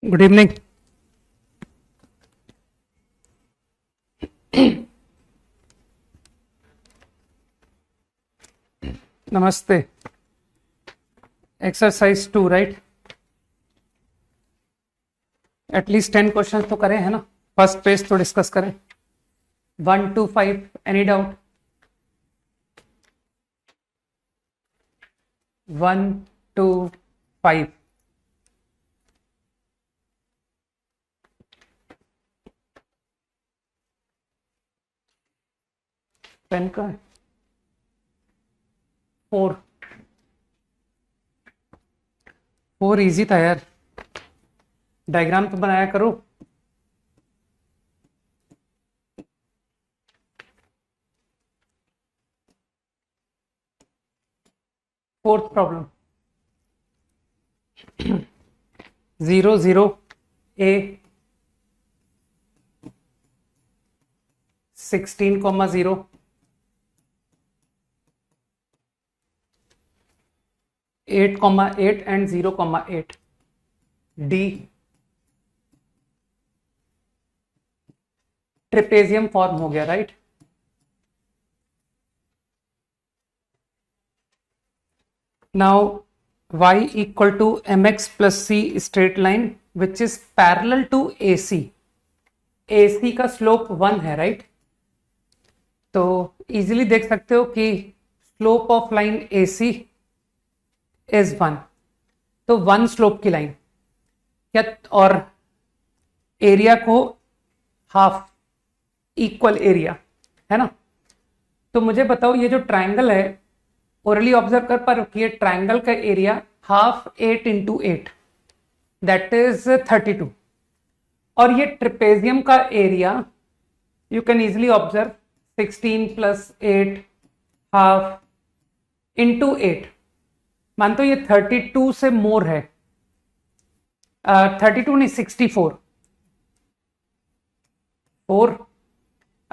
Good evening. नमस्ते। Exercise 2 right. At least 10 question तो करें, है ना। फर्स्ट पेज तो डिस्कस करें। 1 to 5 एनी डाउट? 1 to 5। पेन का 4 इजी था यार। डायग्राम तो बनाया करो। Fourth problem 0 0 a 16,0 8,8 and 0,8 d trapezium form हो गया right. Now y equal to mx plus c straight line which is parallel to AC। AC का स्लोप 1 है राइट। तो इजीली देख सकते हो कि slope of line AC is 1। तो 1 स्लोप की लाइन क्या, और एरिया को हाफ इक्वल एरिया, है ना। तो मुझे बताओ ये जो ट्राइंगल है, ओरली ऑब्जर्व कर पा रहे हो कि ये ट्राइंगल का area half 8 into 8 that is 32, और ये ट्रिपेजियम का area you can easily observe 16 plus 8 half into 8। मानते हो ये 32 से मोर है, 32 नहीं 64,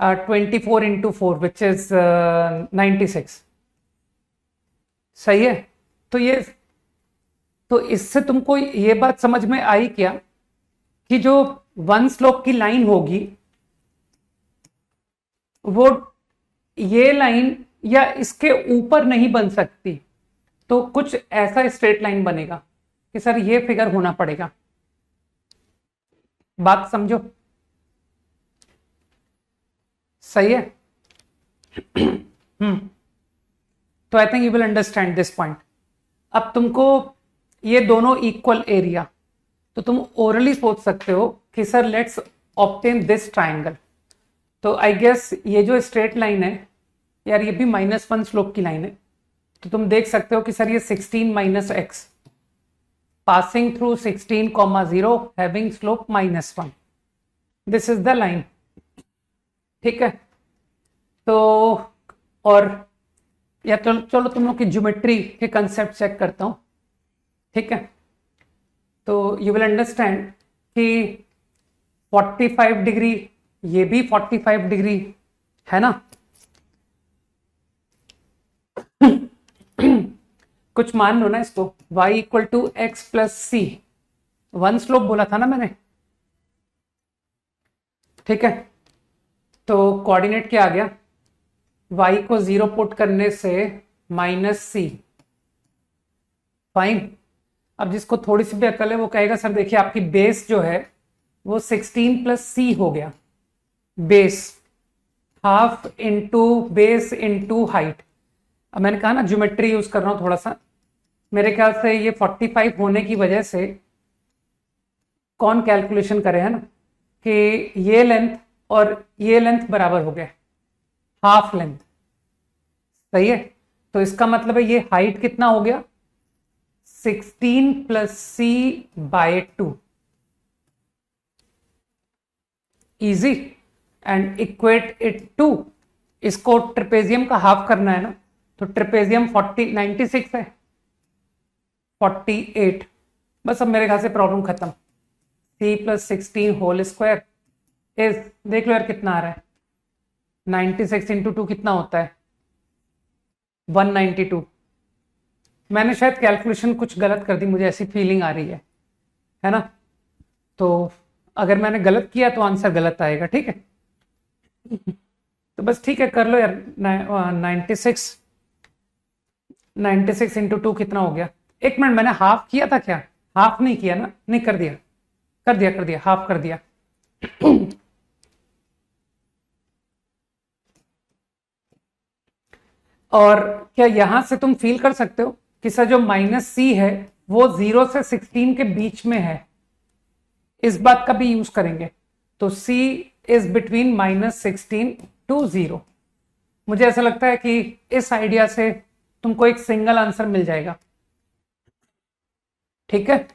24 into 4 which is 96। सही है। तो इससे तुमको ये बात समझ में आई क्या कि जो 1 स्लोप की लाइन होगी वो ये लाइन या इसके ऊपर नहीं बन सकती। तो कुछ ऐसा स्ट्रेट लाइन बनेगा कि सर ये फिगर होना पड़ेगा। बात समझो, सही है। तो I think you will understand this point. अब तुमको ये दोनों इक्वल एरिया, तो तुम ओरली सोच सकते हो कि sir let's obtain this triangle. तो आई गेस ये जो स्ट्रेट लाइन है यार, ये भी -1 स्लोप की लाइन है। तो तुम देख सकते हो कि सर ये 16 - x passing through 16,0 having slope -1, this is the line. ठीक है। तो और या चलो तुम लोग की ज्योमेट्री के कंसेप्ट चेक करता हूं। ठीक है। तो यू विल अंडरस्टैंड कि 45 डिग्री, ये भी 45 डिग्री, है ना। कुछ मान लो ना इसको, y equal to x plus c, 1 slope बोला था ना मैंने। ठीक है। तो कोऑर्डिनेट क्या आ गया, y को 0 पुट करने से -c। फाइन। अब जिसको थोड़ी सी भी अकल है वो कहेगा सर देखिए आपकी बेस जो है वो 16 + c हो गया। Base half into base into height. अब मैंने कहा ना ज्योमेट्री यूज कर रहा हूं थोड़ा सा। मेरे ख्याल से ये 45 होने की वजह से कौन कैलकुलेशन करे, है ना, कि ये लेंथ और ये लेंथ बराबर हो गए, हाफ लेंथ। सही है। तो इसका मतलब है ये हाइट कितना हो गया, 16 + c/2। Easy. And equate it to, इसको ट्रिपेजियम का हाफ करना है ना, तो ट्रिपेजियम 96 है, 48। बस अब मेरे ख्याल से प्रॉब्लम खत्म। c + 16 होल स्क्वायर इज, देख लो यार कितना आ रहा है, 96 × 2 कितना होता है, 192। मैंने शायद कैलकुलेशन कुछ गलत कर दी, मुझे ऐसी फीलिंग आ रही है ना। तो अगर मैंने गलत किया तो आंसर गलत आएगा, ठीक है। तो बस ठीक है, कर लो यार। 96 96 इंटू 2 कितना हो गया? एक मिनट, मैंने हाफ किया था क्या? हाफ नहीं किया ना? नहीं, कर दिया कर दिया कर दिया, हाफ कर दिया। और क्या यहां से तुम फील कर सकते हो कि सर जो माइनस सी है वो 0 से 16 के बीच में है? इस बात का भी यूज करेंगे। तो c इज बिटवीन -16 टू 0। मुझे ऐसा लगता है कि इस आइडिया से तुमको एक सिंगल आंसर मिल जाएगा, ठीक है।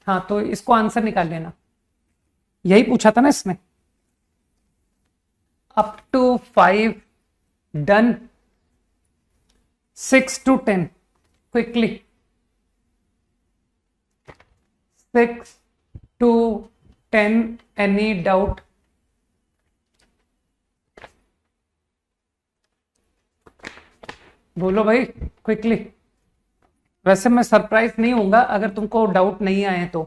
हाँ, तो इसको आंसर निकाल लेना। यही पूछा था ना इसने। Up to 5 done. 6 to 10 quickly. 6 to 10 any doubt? बोलो भाई क्विकली। वैसे मैं सरप्राइज नहीं होऊंगा अगर तुमको डाउट नहीं आए तो,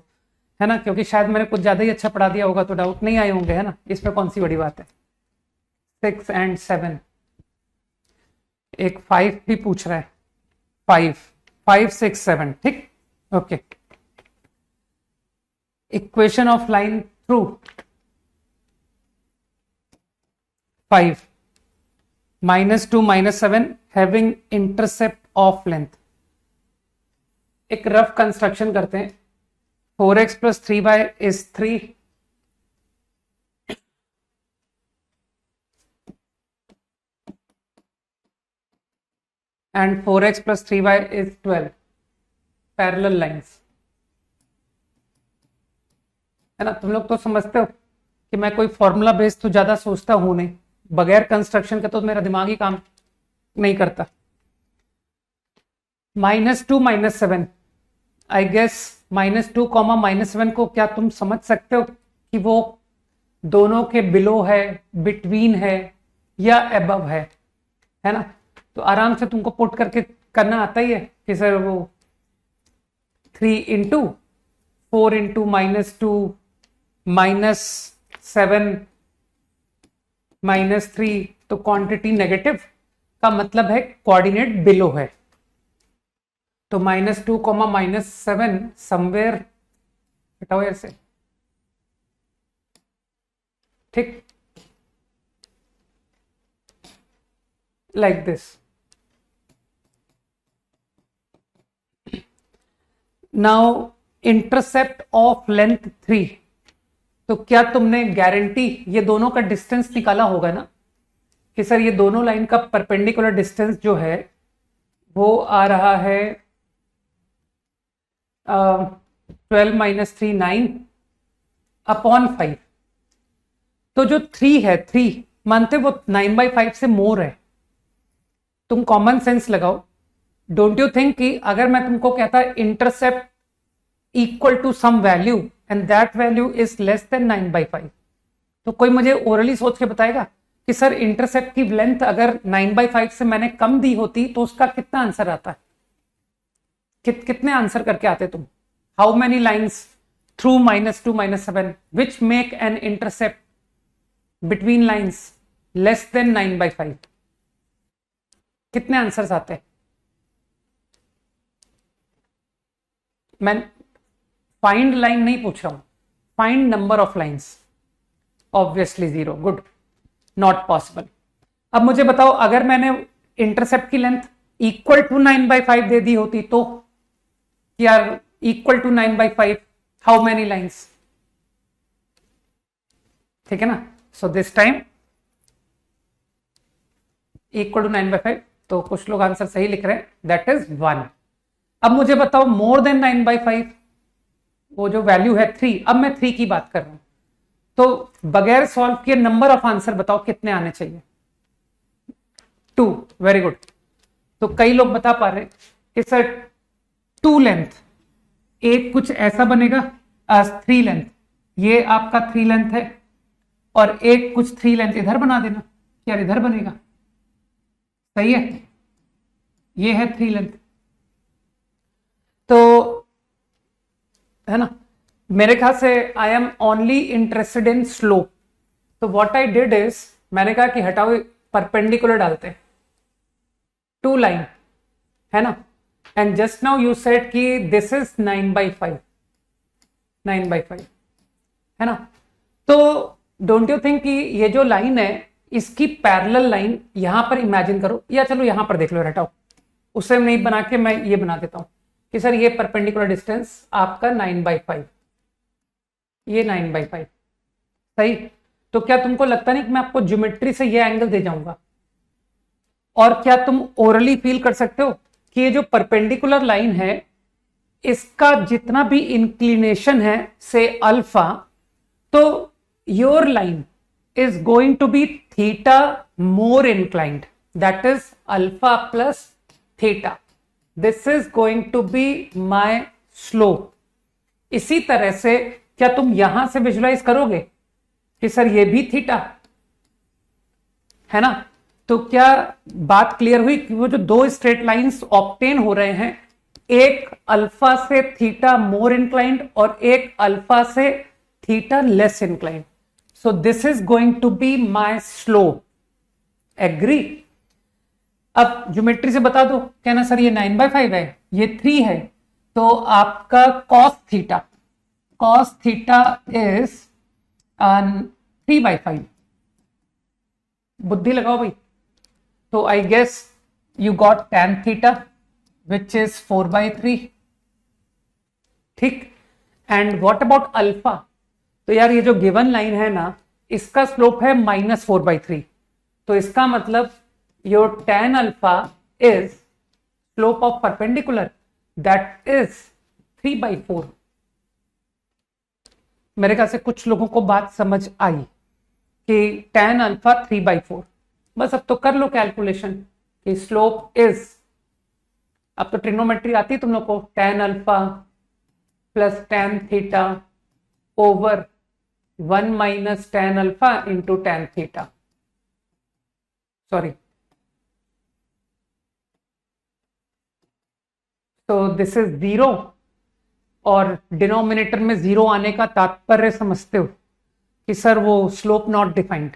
है ना, क्योंकि शायद मैंने कुछ ज्यादा ही अच्छा पढ़ा दिया होगा तो डाउट नहीं आए होंगे, है ना। इसमें कौन सी बड़ी बात है। 6 and 7। एक 5 भी पूछ रहा है। 5 6 7, ठीक। Okay. Equation of line through 5 -2 -7 having intercept of length. एक रफ कंस्ट्रक्शन करते हैं। 4x plus 3y is 3 and 4x plus 3y is 12 parallel lines, है ना। तुम लोग तो समझते हो कि मैं कोई फॉर्मूला बेस्ड तो ज्यादा सोचता हूं नहीं, बगैर कंस्ट्रक्शन के तो मेरा दिमाग ही काम नहीं करता। -2 -7, आई गेस -2 -7 को क्या तुम समझ सकते हो कि वो दोनों के बिलो है, बिटवीन है या एबव है ना। तो आराम से तुमको पुट करके करना आता ही है कि सर वो 3 इंटू 4 इंटू -2 -7 -3, तो क्वांटिटी नेगेटिव का मतलब है कोऑर्डिनेट बिलो है। तो -2 -7 समवेयर, हटाओ ऐसे, ठीक, like this. Now intercept of length 3। तो क्या तुमने गारंटी ये दोनों का डिस्टेंस निकाला होगा ना कि सर ये दोनों लाइन का परपेंडिकुलर डिस्टेंस जो है वो आ रहा है 12 - 3 9 अपॉन 5। तो जो 3 है, 3 मानते वो 9/5 से मोर है। तुम कॉमन सेंस लगाओ। डोंट यू थिंक कि अगर मैं तुमको कहता intercept equal to some value and that value is less than 9/5, तो कोई मुझे ओरली सोच के बताएगा कि सर इंटरसेप्ट की लेंथ अगर 9/5 से मैंने कम दी होती तो उसका कितना आंसर आता है? कितने आंसर करके आते तुम? How many lines through -2 -7 which make an intercept between lines less than 9/5? कितने आंसर्स आते हैं? मैं फाइंड लाइन नहीं पूछ रहा हूं, find number of lines. Obviously 0। Good, not possible. अब मुझे बताओ अगर मैंने इंटरसेप्ट की लेंथ इक्वल टू 9/5 दे दी होती तो, यार equal to 9/5 how many lines, ठीक है ना। So this time equal to 9/5, तो कुछ लोग आंसर सही लिख रहे हैं, दैट इज 1। अब मुझे बताओ मोर देन 9/5, वो जो वैल्यू है 3, अब मैं 3 की बात कर रहा हूं, तो बगैर सॉल्व किए नंबर ऑफ आंसर बताओ कितने आने चाहिए? 2। Very good. तो कई लोग बता पा रहे कि सर 2 लेंथ, एक कुछ ऐसा बनेगा 3 लेंथ, ये आपका 3 लेंथ है, और एक कुछ 3 लेंथ इधर बना देना, क्या इधर बनेगा? सही है, ये है 3 लेंथ। तो है ना, मेरे ख्याल से I am only interested in slope, तो व्हाट आई डिड इज, मैंने कहा कि हटाओ परपेंडिकुलर डालते, टू लाइन है ना, and just now you said कि दिस इज 9/5, 9/5 है ना। तो डोंट यू थिंक कि ये जो लाइन है इसकी पैरेलल लाइन यहां पर इमेजिन करो, या चलो यहां पर देख लो, हटाओ उसे नहीं बना के मैं ये बना देता हूं कि सर ये परपेंडिकुलर डिस्टेंस आपका 9/5, ये 9/5 सही। तो क्या तुमको लगता नहीं कि मैं आपको ज्योमेट्री से ये एंगल दे जाऊंगा? और क्या तुम ओरली फील कर सकते हो कि ये जो परपेंडिकुलर लाइन है इसका जितना भी इंक्लिनेशन है से अल्फा, तो your line is going to be theta more inclined, that is alpha plus theta. This is going to be my slope. इसी तरह से क्या तुम यहां से विजुलाइज करोगे कि सर ये भी थीटा है ना? तो क्या बात क्लियर हुई कि वो जो दो स्ट्रेट लाइंस ऑब्टेन हो रहे हैं, एक अल्फा से थीटा मोर इंक्लाइंड और एक अल्फा से theta less inclined. So this is going to be my slope. Agree? अब ज्योमेट्री से बता दो, कहना सर ये 9/5 है, ये 3 है, तो आपका cos थीटा is 3/5. बुद्धि लगाओ भाई. तो I guess you got tan theta which is 4/3. ठीक. And what about alpha? तो यार ये जो गिवन लाइन है ना, इसका स्लोप है -4/3. तो इसका मतलब your tan alpha is slope of perpendicular, that is 3/4. मेरे ख्याल से कुछ लोगों को बात समझ आई कि tan अल्फा 3/4. बस अब तो कर लो कैलकुलेशन कि स्लोप इज, अब तो ट्रिग्नोमेट्री आती है तुम लोग को, tan alpha plus tan theta over 1 minus tan alpha into tan theta. Sorry. So this is 0, और डिनोमिनेटर में 0 आने का तात्पर्य समझते हो कि सर वो स्लोप नॉट डिफाइंड,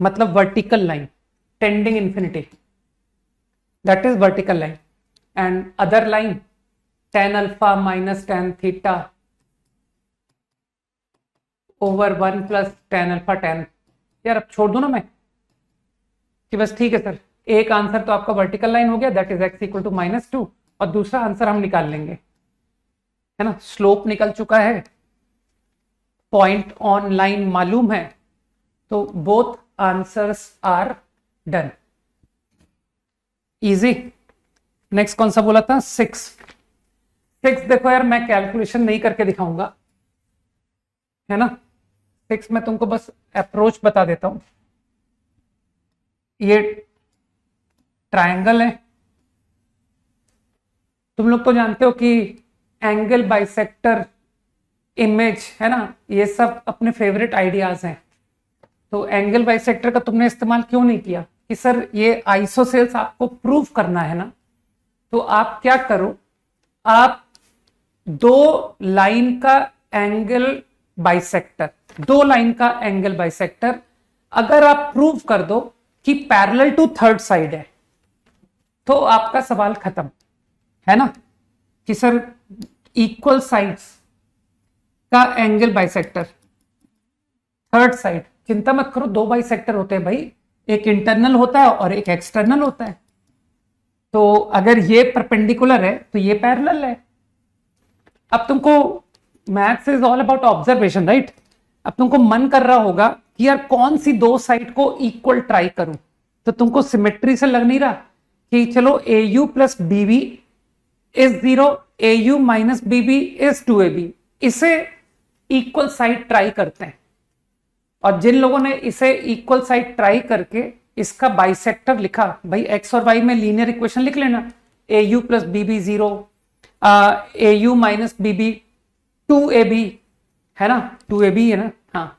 मतलब vertical line tending infinity, that is vertical line. And other line tan alpha minus tan theta over 1 plus tan alpha tan. यार अब छोड़ दो ना मैं कि बस ठीक है सर, एक आंसर तो आपका वर्टिकल लाइन हो गया, that is x equal to -2, और दूसरा आंसर हम निकाल लेंगे, है ना. स्लोप निकल चुका है, पॉइंट ऑन लाइन मालूम है, तो both answers are done. Easy. Next कौन सा बोला था? 6. देखो यार मैं कैलकुलेशन नहीं करके दिखाऊंगा, है ना. 6 में तुमको बस अप्रोच बता देता हूं. ये ट्रायंगल है, तुम लोग तो जानते हो कि एंगल बाइसेक्टर, इमेज, है ना, ये सब अपने फेवरेट आइडियाज हैं. तो एंगल बाइसेक्टर का तुमने इस्तेमाल क्यों नहीं किया कि सर ये आइसोसेल्स आपको प्रूव करना है ना. तो आप क्या करो, आप दो लाइन का एंगल बाइसेक्टर, अगर आप प्रूव कर दो कि पैरेलल टू थर्ड साइड है, तो आपका सवाल खत्म, है ना. कि सर इक्वल साइड्स का एंगल बाइसेक्टर, थर्ड साइड, चिंता मत करो, 2 बाइसेक्टर होते हैं भाई, एक इंटरनल होता है और एक एक्सटर्नल होता है. तो अगर ये परपेंडिकुलर है तो ये पैरेलल है. अब तुमको maths is all about observation, right. अब तुमको मन कर रहा होगा कि यार कौन सी 2 साइड को इक्वल ट्राई करूं, तो तुमको सिमेट्री से लग नहीं रहा कि चलो AU plus BB is 0, AU minus BB is 2AB, इसे इक्वल साइड ट्राई करते हैं. और जिन लोगों ने इसे इक्वल साइड ट्राई करके इसका बाइसेक्टर लिखा, भाई x और y में लीनियर इक्वेशन लिख लेना, AU plus BB 0, AU minus BB 2AB, है ना, 2AB है ना. हाँ,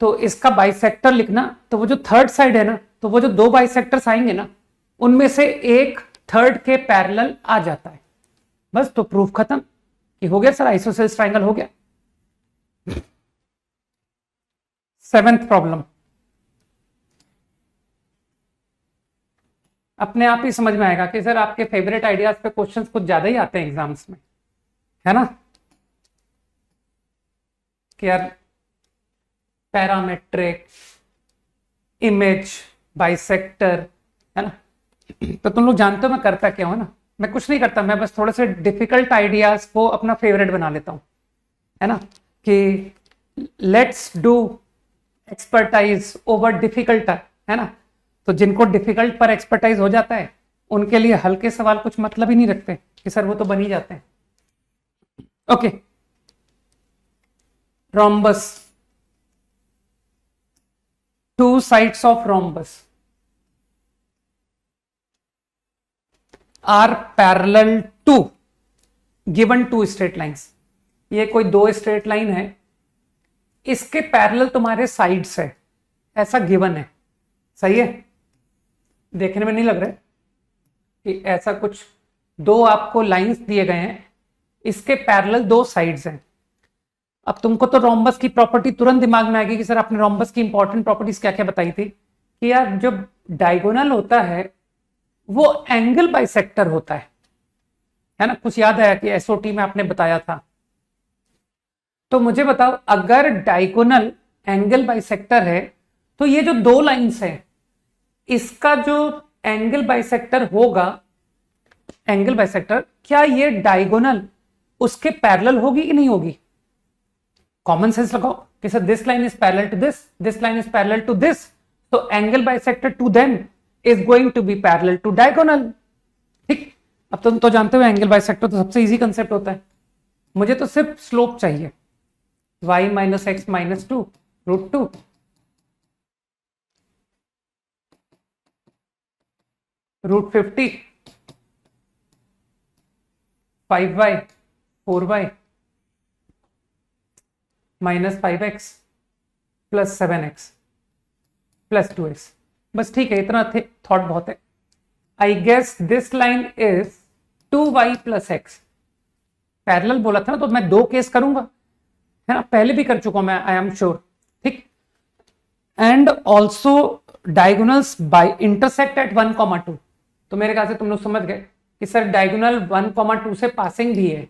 तो इसका बाइसेक्टर लिखना, तो वो जो थर्ड साइड है ना, तो वो जो 2 बाइसेक्टर्स आएंगे ना, उनमें से एक थर्ड के पैरेलल आ जाता है. बस तो प्रूफ खत्म कि हो गया सर, आइसोसेल्स ट्रायंगल हो गया. 7th problem. अपने आप ही समझ में आएगा कि सर आपके फेवरेट आइडियाज पे क्वेश्चंस कुछ ज्यादा ही आते हैं एग्जाम्स में, है ना। कि यार पैरामेट्रिक, इमेज, बाइसेक्टर, है ना। तो तुम लोग जानते हो मैं करता क्या हूं ना, मैं कुछ नहीं करता, मैं बस थोड़े से डिफिकल्ट आइडियाज को अपना फेवरेट बना लेता हूं, है ना। कि let's do expertise over difficult, है ना। तो जिनको डिफिकल्ट पर एक्सपर्टाइज हो जाता है उनके लिए हल्के सवाल कुछ मतलब ही नहीं रखते कि सर वो तो बन ही जाते हैं। Okay, rhombus, two sides of rhombus are parallel to given two straight lines। ये कोई दो स्ट्रेट लाइन है, इसके पैरेलल तुम्हारे साइड्स है, ऐसा गिवन है। सही है, देखने में नहीं लग रहा है कि ऐसा कुछ दो आपको लाइंस दिए गए हैं, इसके पैरेलल दो साइड्स हैं। अब तुमको तो रोम्बस की प्रॉपर्टी तुरंत दिमाग में आएगी कि सर आपने रोम्बस की इंपॉर्टेंट प्रॉपर्टीज क्या क्या बताई थी, कि यार जब डायगोनल होता है वो एंगल बाइसेक्टर होता है ना। कुछ याद आया कि एसओटी में आपने बताया था। तो मुझे बताओ, अगर डायगोनल एंगल बाइसेक्टर है तो ये जो दो लाइंस है इसका जो एंगल बाइसेक्टर होगा, एंगल बाइसेक्टर, क्या ये डायगोनल उसके पैरेलल होगी कि नहीं होगी। कॉमन सेंस लगाओ कि sir this line is parallel to this line is parallel to this, तो angle bisector to them is going to be parallel to diagonal. ठीक, अब तुम तो जानते हो एंगल बाइसेक्टर तो सबसे इजी कंसेप्ट होता है। मुझे तो सिर्फ स्लोप चाहिए, y minus x minus two root two, root 50, 5y 4y minus 5x plus 7x plus 2x। बस ठीक है, इतना थॉट बहुत है। I guess this line is 2y plus x. Parallel बोला था ना, तो मैं दो केस करूंगा, है ना, पहले भी कर चुका हूं मैं, आई एम श्योर। ठीक, and also diagonals by intersect at 1,2। तो मेरे ख्याल से तुम लोग समझ गए कि सर डायगोनल 1,2 से पासिंग भी है।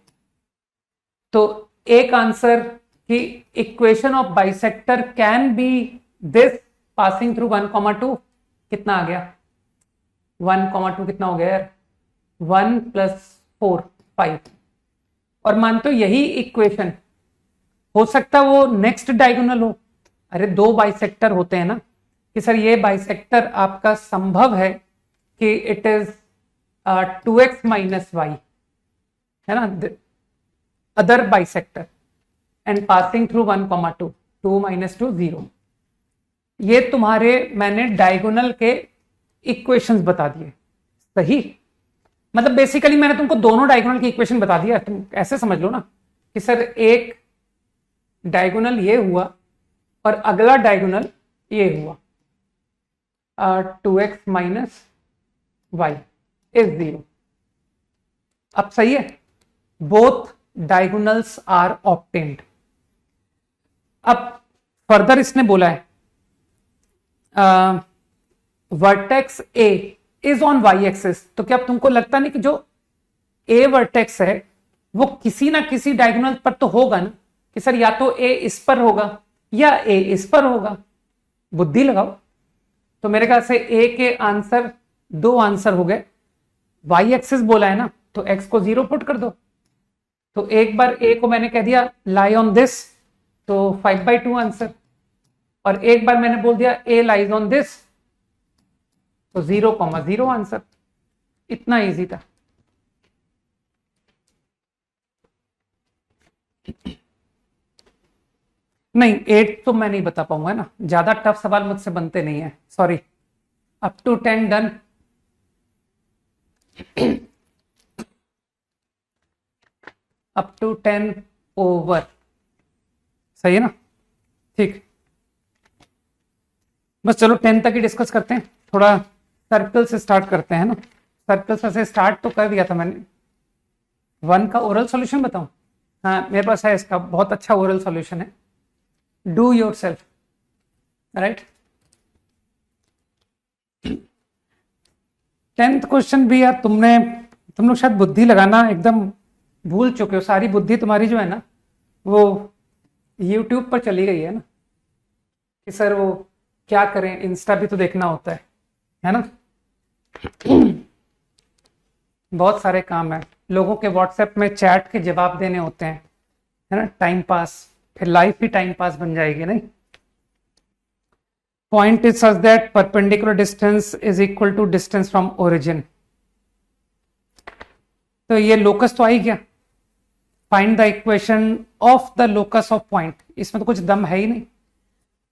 तो एक आंसर कि equation of bisector can be this passing through 1,2। कितना आ गया 1,2 कितना हो गया यार, 1 प्लस 4 5। और मानते हो यही इक्वेशन हो सकता है वो नेक्स्ट डायगोनल हो। अरे दो बाइसेक्टर होते हैं ना, कि सर ये बाइसेक्टर आपका संभव है कि it is 2x minus Y, है ना, other bisector and passing through 1,2, 2 minus 2 0। ये तुम्हारे मैंने डायगोनल के इक्वेशंस बता दिए। सही, मतलब बेसिकली मैंने तुमको दोनों डायगोनल की इक्वेशन बता दिया। तुम ऐसे समझ लो ना कि सर एक डायगोनल ये हुआ और अगला डायगोनल ये हुआ, 2x माइनस वाई इज 0। अब सही है, बोथ डायगोनल्स आर ऑब्टेन्ड। अब फर्दर इसने बोला है vertex A is on y axis. तो क्या तुमको लगता नहीं कि जो ए वर्टेक्स है वो किसी ना किसी डायगोनल पर तो होगा ना, कि सर या तो ए इस पर होगा या ए इस पर होगा। बुद्धि लगाओ। तो मेरे ख्याल से ए के आंसर दो आंसर हो गए। वाई एक्सिस बोला है ना, तो एक्स को 0 पुट कर दो। तो एक बार ए को मैंने कह दिया लाई ऑन दिस, तो 5/2 आंसर। और एक बार मैंने बोल दिया ए लाइज ऑन दिस, तो 0,0 आंसर। इतना इजी था। नहीं 8 तो मैं नहीं बता पाऊंगा ना, ज्यादा टफ सवाल मुझसे बनते नहीं है, sorry. Up to 10 done. Up to 10 over. सही है ना, ठीक। बस चलो 10 तक ही डिस्कस करते हैं। थोड़ा सर्कल से स्टार्ट करते हैं ना। सर्कल से स्टार्ट तो कर दिया था मैंने। 1 का ओरल सॉल्यूशन बताऊं? हाँ मेरे पास है, इसका बहुत अच्छा ओरल सॉल्यूशन है। Do your self. Right. 10th question भी यार तुम लोग शायद बुद्धि लगाना एकदम भूल चुके हो। सारी बुद्धि तुम्हारी जो है ना वो YouTube पर चली गई है ना, कि सर वो क्या करें, इंस्टा भी तो देखना होता है ना। बहुत सारे काम है, लोगों के व्हाट्सएप में चैट के जवाब देने होते हैं, है ना। टाइम पास, फिर लाइफ ही टाइम पास बन जाएगी नहीं। Point is such that perpendicular distance is equal to distance from origin. तो ये लोकस तो आई गया। Find the equation of the locus of point, इसमें तो कुछ दम है ही नहीं।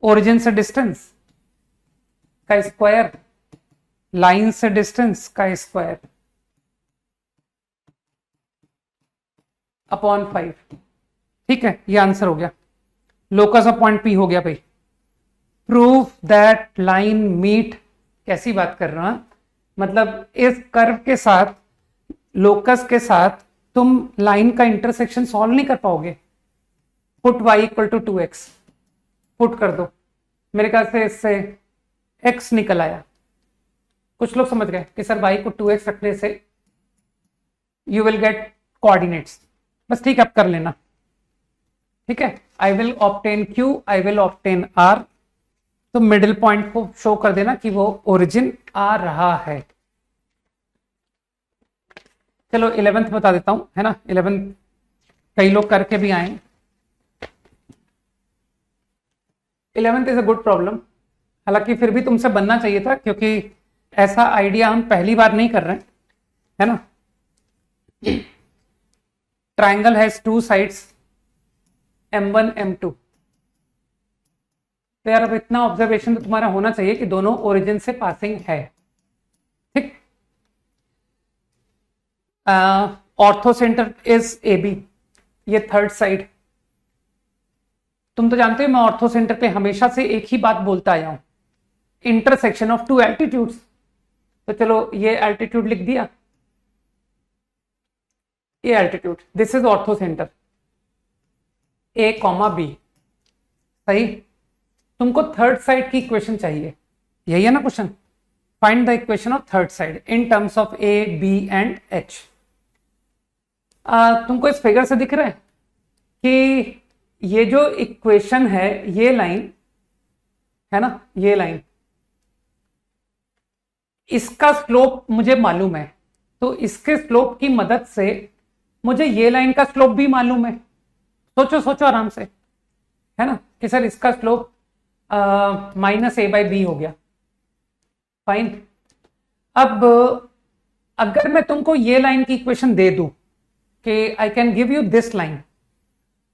ओरिजिन से डिस्टेंस का स्क्वायर, लाइन से डिस्टेंस का स्क्वायर अपॉन 5। ठीक है, ये आंसर हो गया। लोकस ऑफ पॉइंट पी हो गया भाई। प्रूव दैट लाइन मीट, कैसी बात कर रहा हूं, मतलब इस कर्व के साथ, लोकस के साथ तुम लाइन का इंटरसेक्शन सॉल्व नहीं कर पाओगे। Put y equal to 2x, put कर दो। मेरे ख्याल से इससे x निकल आया। कुछ लोग समझ गए कि सर y को 2x रखने से यू विल गेट कोऑर्डिनेट्स। बस ठीक है, अब कर लेना। ठीक है, I will obtain q, I will obtain r। तो मिडिल पॉइंट को शो कर देना कि वो ओरिजिन आ रहा है। चलो 11th बता देता हूं, है ना। 11th कई लोग करके भी आए। 11th is a good problem, हालांकि फिर भी तुमसे बनना चाहिए था, क्योंकि ऐसा आइडिया हम पहली बार नहीं कर रहे हैं, है ना। Triangle has 2 sides m1 m2। तो यार अब इतना ऑब्जर्वेशन तो तुम्हारा होना चाहिए कि दोनों ओरिजिन से पासिंग है। ठीक। Orthocentre is A B, ये थर्ड साइड। तुम तो जानते हो मैं ऑर्थो सेंटर पे हमेशा से एक ही बात बोलता आया हूं, इंटरसेक्शन ऑफ 2 एल्टीट्यूड्स। तो चलो ये एल्टीट्यूड लिख दिया, ये altitude, this is orthocentre A comma B. सही। तुमको थर्ड साइड की इक्वेशन चाहिए, यही है ना question. Find the equation of third side in terms of A B and H. तुमको इस फिगर से दिख रहा है कि ये जो इक्वेशन है, ये लाइन है ना, ये लाइन, इसका स्लोप मुझे मालूम है। तो इसके स्लोप की मदद से मुझे ये लाइन का स्लोप भी मालूम है। सोचो सोचो आराम से, है ना, कि सर इसका स्लोप -a/b हो गया। फाइन। अब अगर मैं तुमको ये लाइन की इक्वेशन दे दूं कि I can give you this line,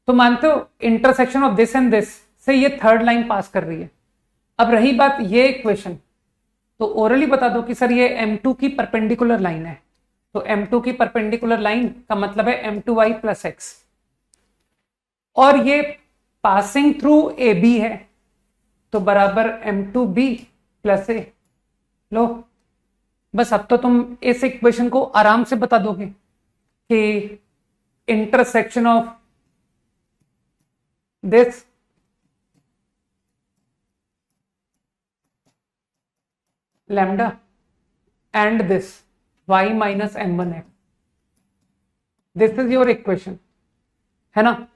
तो मानते हो intersection of this and this से ये थर्ड लाइन पास कर रही है। अब रही बात ये इक्वेशन, तो ओरली बता दो कि सर ये m2 की परपेंडिकुलर लाइन है। तो m2 की परपेंडिकुलर लाइन का मतलब है m2y + x, और ये पासिंग थ्रू AB है, तो बराबर m2b + a। लो, बस अब तो तुम इस इक्वेशन को आराम से बता दोगे कि intersection of this lambda and this y - m1x, this is your equation, है ना।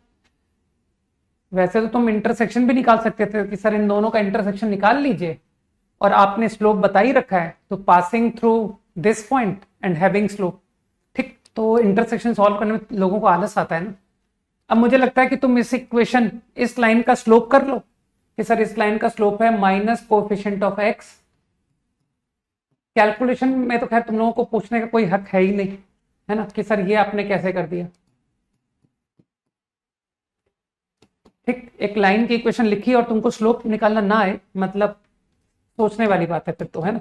वैसे तो तुम इंटरसेक्शन भी निकाल सकते थे कि सर इन दोनों का इंटरसेक्शन निकाल लीजिए, और आपने स्लोप बता ही रखा है, तो passing through this point and having slope. ठीक। तो इंटरसेक्शन सॉल्व करने में लोगों को आलस आता है ना। अब मुझे लगता है कि तुम इस इक्वेशन, इस लाइन का स्लोप कर लो कि सर इस लाइन का स्लोप है minus coefficient of x। Calculation में तो खैर तुम लोगों को पूछने का कोई हक है ही नहीं, है ना, कि सर ये आपने कैसे कर दिया। ठीक। एक लाइन की इक्वेशन लिखी और तुमको स्लोप निकालना ना आए, मतलब सोचने वाली बात है फिर तो, है ना।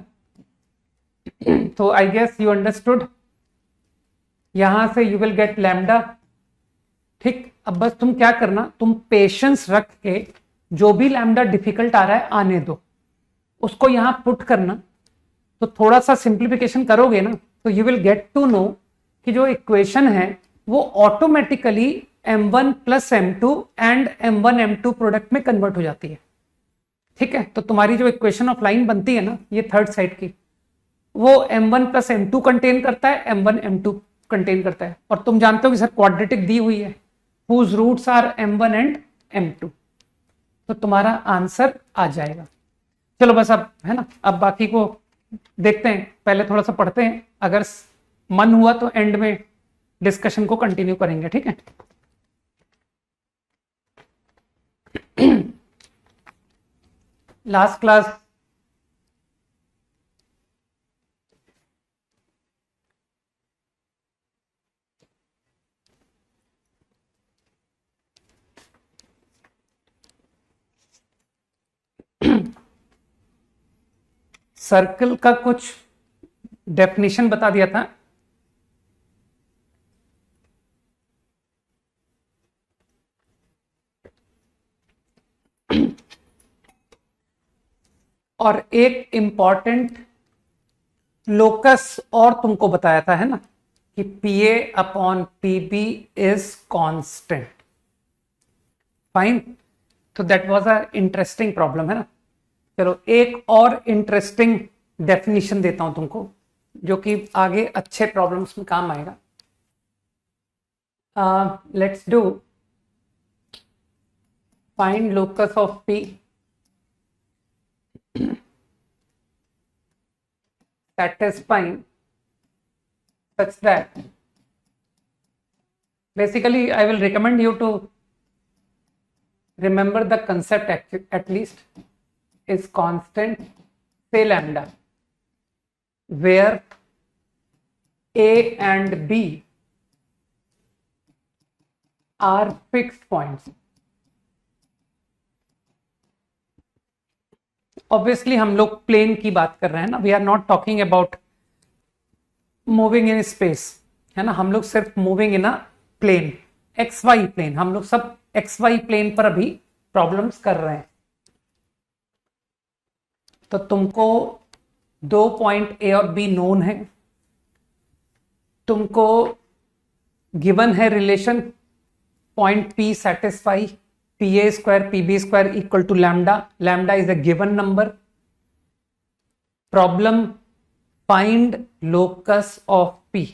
तो आई गेस यू अंडरस्टूड। यहां से यू विल गेट लैम्डा। ठीक। अब बस तुम क्या करना, तुम पेशेंस रख के जो भी लैम्डा डिफिकल्ट आ रहा है आने दो, उसको यहां पुट करना। तो थोड़ा सा सिंप्लीफिकेशन करोगे ना, तो you will get to know कि जो इक्वेशन है वो automatically m1 + m2 and m1 m2 product में कन्वर्ट हो जाती है। ठीक है, तो तुम्हारी जो इक्वेशन ऑफ लाइन बनती है ना, ये थर्ड साइड की, वो m1 प्लस m2 कंटेन करता है, m1 m2 कंटेन करता है। और तुम जानते हो कि सर क्वाड्रेटिक दी हुई है, whose roots are m1 and m2, तो तुम्हारा आंसर आ जाएगा। चलो बस अब है ना, अब बाकी को देखते हैं, पहले थोड़ा सा पढ़ते हैं, अगर मन हुआ तो एंड में डिस्कशन को कंटिन्यू करेंगे, ठीक है। लास्ट क्लास सर्कल का कुछ डेफिनेशन बता दिया था। और एक इंपॉर्टेंट लोकस और तुमको बताया था, है ना, कि P A upon P B is constant. Fine, तो that was a interesting problem, है ना। चलो एक और इंटरेस्टिंग डेफिनेशन देता हूं तुमको, जो कि आगे अच्छे प्रॉब्लम्स में काम आएगा। Let's do find locus of P satisfying such that basically I will recommend you to remember the concept at least is constant say lambda, where a and b are fixed points. Obviously हम लोग plane की बात कर रहे हैं ना, we are not talking about moving in space, है ना, हम लोग सिर्फ moving in a plane, x y plane, हम लोग सब एक्स वाई प्लेन पर अभी प्रॉब्लम्स कर रहे हैं। तो तुमको 2 पॉइंट ए और बी नोन है, तुमको गिवन है relation point P satisfy P A square P B square equal to lambda, lambda is a given number. Problem find locus of P.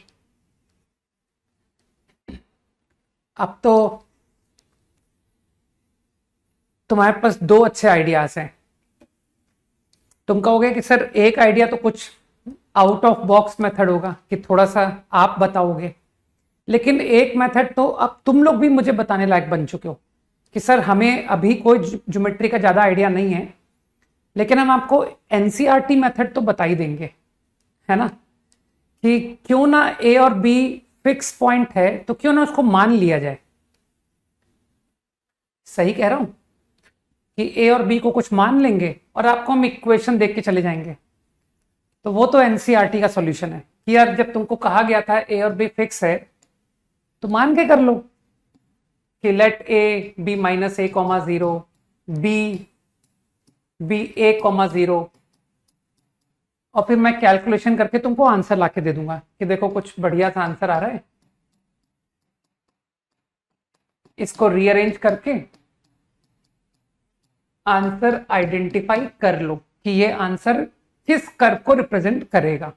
अब तो तुम्हारे पास दो अच्छे आइडियाज हैं। तुम कहोगे कि सर एक आइडिया तो कुछ आउट ऑफ बॉक्स मेथड होगा, कि थोड़ा सा आप बताओगे, लेकिन एक मेथड तो अब तुम लोग भी मुझे बताने लायक बन चुके हो कि सर हमें अभी कोई ज्योमेट्री का ज्यादा आइडिया नहीं है, लेकिन हम आपको एनसीईआरटी मेथड तो बता ही देंगे, है ना, कि क्यों ना ए और बी फिक्स पॉइंट है तो क्यों ना उसको मान लिया जाए। सही कह रहा हूं कि ए और बी को कुछ मान लेंगे और आपको हम इक्वेशन देख के चले जाएंगे। तो वो तो एनसीईआरटी का सॉल्यूशन है कि यार जब तुमको कहा गया था ए और बी फिक्स है तो मान के कर लो कि let A B minus A comma 0, B A comma 0, और फिर मैं कैलकुलेशन करके तुमको आंसर लाके दे दूंगा कि देखो कुछ बढ़िया सा आंसर आ रहा है। इसको रीअरेंज करके आंसर आइडेंटिफाई कर लो कि ये आंसर किस कर्व को रिप्रेजेंट करेगा,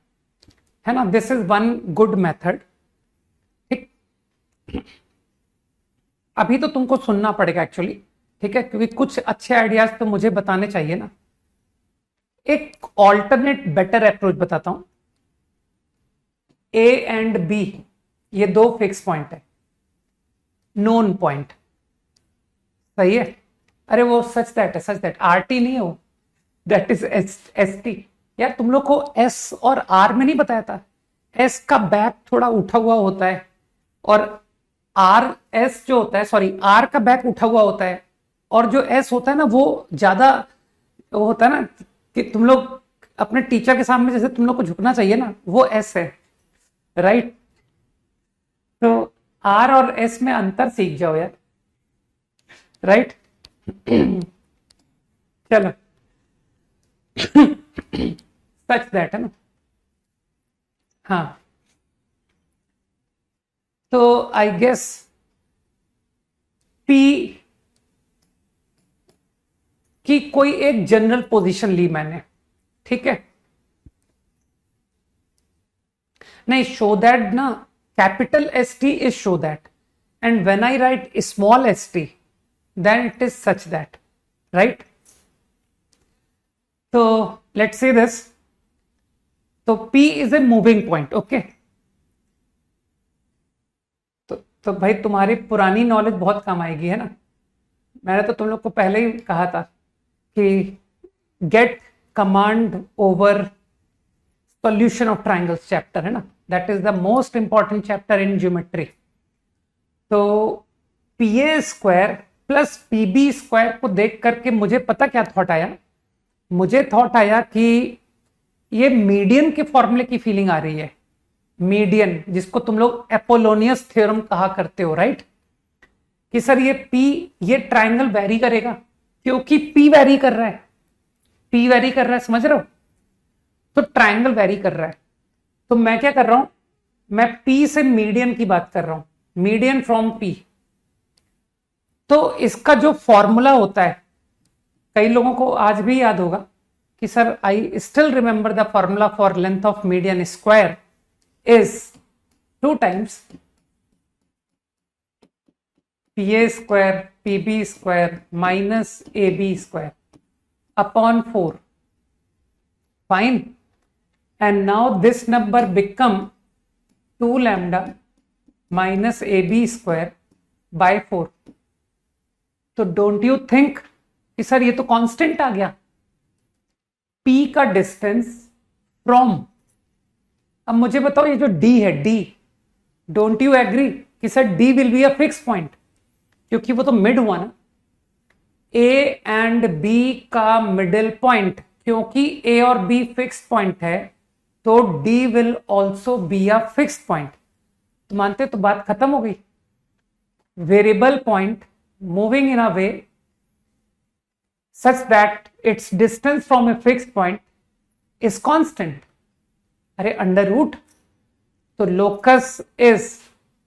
है ना। This is one good method. ठीक, अभी तो तुमको सुनना पड़ेगा एक्चुअली, ठीक है, क्योंकि कुछ अच्छे आइडियाज तो मुझे बताने चाहिए ना। एक ऑल्टरनेट बेटर अप्रोच बताता हूं। ए एंड बी ये दो फिक्स पॉइंट है, नोन पॉइंट, सही है। अरे वो सच दैट आर टी नहीं हो, दैट इज एस टी। यार तुम लोग को एस और आर में नहीं बताया था, एस का बैक थोड़ा उठा हुआ होता है और आर एस जो होता है, सॉरी आर का बैक उठा हुआ होता है, और जो एस होता है ना वो ज्यादा वो होता है ना, कि तुम लोग अपने टीचर के सामने जैसे तुम लोग को झुकना चाहिए ना, वो एस है, राइट। तो आर और एस में अंतर सीख जाओ यार, राइट। चलो सच दैट, है ना। हाँ, तो आई गेस पी कि कोई एक जनरल पोजीशन ली मैंने, ठीक है, नहीं, शो दैट ना, capital S T is show that, and when I write small S T then it is such that, right? तो लेट्स से दिस, तो P is a moving point, okay. तो भाई तुम्हारी पुरानी नॉलेज बहुत काम आएगी, है ना? मैंने तो तुम लोग को पहले ही कहा था कि get command over solution of triangles chapter, है ना? That is the most important chapter in geometry. तो P A square plus P B square को देख करके मुझे पता क्या थॉट आया, मुझे थॉट आया कि ये मीडियन के फॉर्मूले की फीलिंग आ रही है। मीडियन, जिसको तुम लोग एपोलोनियस थ्योरम कहा करते हो, राइट? कि सर ये P, ये ट्राइंगल वेरी करेगा क्योंकि P वेरी कर रहा है, P वेरी कर रहा है, समझ रहे हो? तो ट्राइंगल वेरी कर रहा है। तो मैं क्या कर रहा हूं, मैं P से मीडियन की बात कर रहा हूं, मीडियन फ्रॉम P। तो इसका जो फॉर्मूला होता है, कई लोगों को आज भी याद होगा कि sir I still remember the formula for length of median square is 2 times PA square PB square minus AB square upon 4. Fine. And now this number become 2 lambda minus AB square by 4. तो don't you think कि sir ये तो constant आ गया, P का distance from. अब मुझे बताओ ये जो D है, D, डोंट यू एग्री कि sir D will be a fix point, क्योंकि वो तो मिड हुआ ना, A एंड B का मिडिल पॉइंट, क्योंकि A और B फिक्स पॉइंट है तो D will also be a fix point. तो मानते तो बात खत्म हो गई। Variable point moving in a way such that its distance from a fixed point is constant. अरे अंडर रूट, तो लोकस इज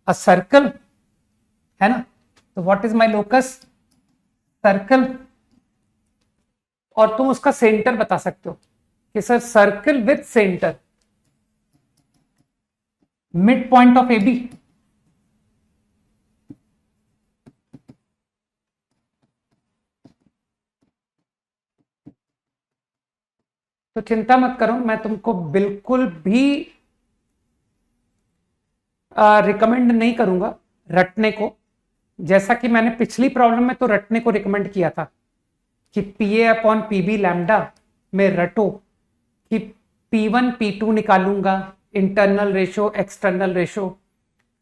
अ सर्कल, है ना? तो what is my locus? Circle. और तुम उसका सेंटर बता सकते हो कि sir circle with centre, mid point of A B. तो चिंता मत करो, मैं तुमको बिल्कुल भी रिकमेंड नहीं करूंगा रटने को, जैसा कि मैंने पिछली प्रॉब्लम में तो रटने को रिकमेंड किया था कि P A upon P B lambda में रटो कि P1 P2 निकालूंगा, इंटरनल रेशो एक्सटर्नल रेशो,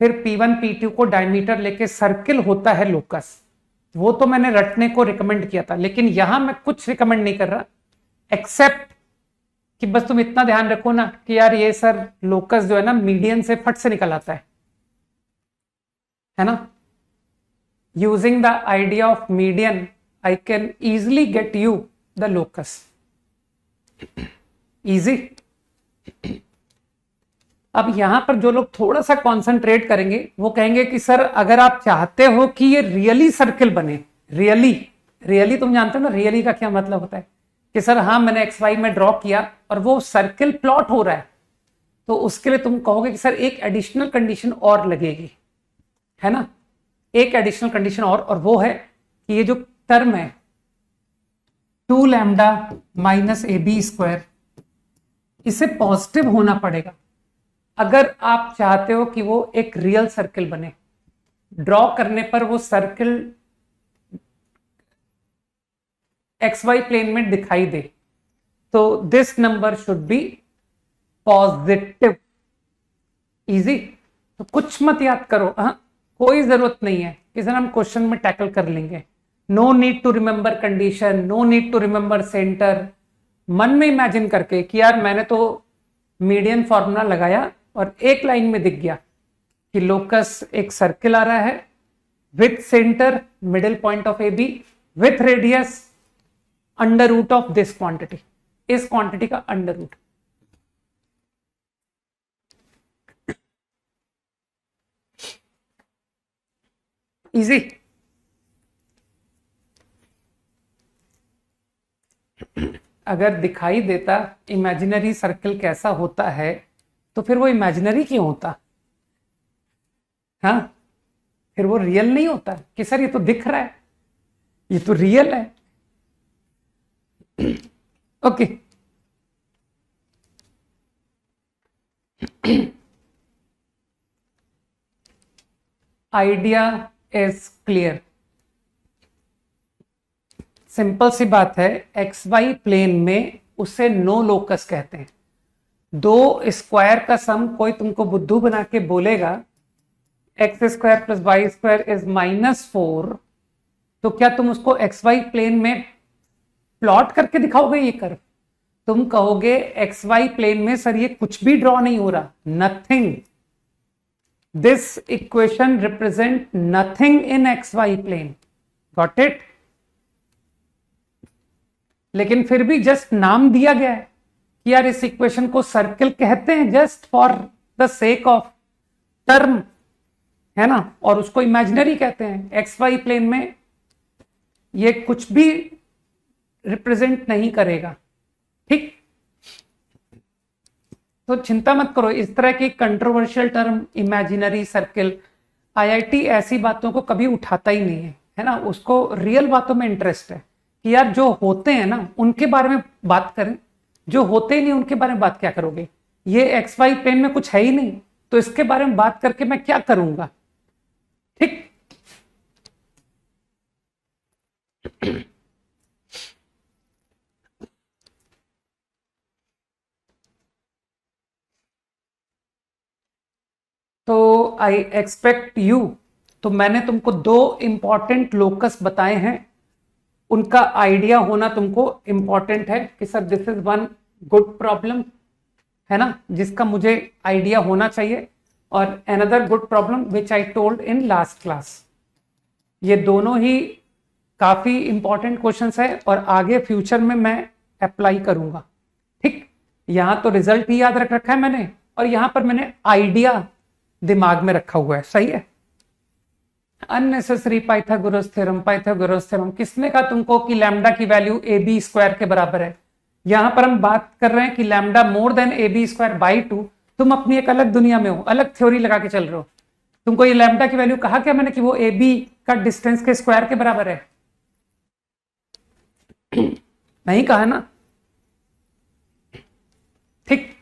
फिर P1 P2 को डायमीटर लेके सर्किल होता है लोकस, वो तो मैंने रटने को रिकमेंड किया था। लेकिन यहां मैं कुछ रिकमेंड नहीं कर रहा, एक्सेप्ट कि बस तुम इतना ध्यान रखो ना कि यार ये सर लोकस जो है ना मीडियन से फट से निकल आता है ना? Using the idea of median I can easily get you the locus, easy. अब यहां पर जो लोग थोड़ा सा कॉन्सेंट्रेट करेंगे वो कहेंगे कि सर अगर आप चाहते हो कि ये रियली सर्किल बने, रियली तुम जानते हो ना रियली का क्या मतलब होता है, कि सर हाँ मैंने एक्स वाई में ड्रॉ किया और वो सर्किल प्लॉट हो रहा है, तो उसके लिए तुम कहोगे कि सर एक एडिशनल कंडीशन और लगेगी, है ना? एक एडिशनल कंडीशन और वो है कि ये जो टर्म है 2 lambda minus A B square, इसे पॉजिटिव होना पड़ेगा अगर आप चाहते हो कि वो एक रियल सर्किल बने। ड्रॉ करने पर वो सर्किल एक्स वाई प्लेन में दिखाई दे, तो this number should be positive. Easy. तो कुछ मत याद करो, हाँ कोई जरूरत नहीं है कि सर हम क्वेश्चन में टैकल कर लेंगे। No need to remember condition, no need to remember centre. मन में इमेजिन करके कि यार मैंने तो मीडियन फॉर्मूला लगाया और एक लाइन में दिख गया कि लोकस एक सर्किल आ रहा है with centre middle point of A B with radius under root of this quantity, इस क्वांटिटी का अंडर रूट। इजी। अगर दिखाई देता इमेजिनरी सर्कल कैसा होता है तो फिर वो इमेजिनरी क्यों होता? हाँ, फिर वो रियल नहीं होता कि सर ये तो दिख रहा है, ये तो रियल है। Okay idea is clear. Simple सी बात है, एक्स वाई प्लेन में उसे नो लोकस कहते हैं। दो स्क्वायर का सम कोई तुमको बुद्धू बना के बोलेगा x square plus y square is -4, तो क्या तुम उसको एक्स वाई प्लेन में प्लॉट करके दिखाओगे ये कर्व? तुम कहोगे एक्स वाई प्लेन में सर ये कुछ भी ड्रॉ नहीं हो रहा, nothing, this equation represent nothing in x y plane. Got it? लेकिन फिर भी जस्ट नाम दिया गया है कि यार इस इक्वेशन को सर्कल कहते हैं just for the sake of term, है ना, और उसको इमेजिनरी कहते हैं। एक्स वाई प्लेन में ये कुछ भी रिप्रेजेंट नहीं करेगा, ठीक? तो चिंता मत करो, इस तरह की controversial term imaginary circle, IIT ऐसी बातों को कभी उठाता ही नहीं है ना। उसको रियल बातों में इंटरेस्ट है कि यार जो होते हैं ना उनके बारे में बात करें, जो होते ही नहीं उनके बारे में बात क्या करोगे? ये एक्स वाई प्लेन में कुछ है ही नहीं, तो इसके बारे में बात करके मैं क्या करूंगा, ठीक? तो आई एक्सपेक्ट यू, तो मैंने तुमको दो इंपॉर्टेंट लोकस बताए हैं, उनका आइडिया होना तुमको इंपॉर्टेंट है कि sir this is one good problem, है ना, जिसका मुझे आइडिया होना चाहिए, और another good problem which I told in last class. ये दोनों ही काफी इंपॉर्टेंट क्वेश्चंस है और आगे फ्यूचर में मैं अप्लाई करूंगा, ठीक? यहां तो रिजल्ट ही याद रख रखा है मैंने, और यहां पर मैंने आइडिया दिमाग में रखा हुआ है, सही है? अननेसेसरी पाइथागोरस थ्योरम किसने कहा तुमको कि लैम्डा की वैल्यू ए बी स्क्वायर के बराबर है? यहां पर हम बात कर रहे हैं कि lambda more than A B square by 2। तुम अपनी एक अलग दुनिया में हो, अलग थ्योरी लगा के चल रहे हो। तुमको ये लैम्डा की वैल्यू कहा क्या मैंने कि वो ए बी का डिस्टेंस के स्क्वायर के बराबर है? नहीं कहा ना, ठीक?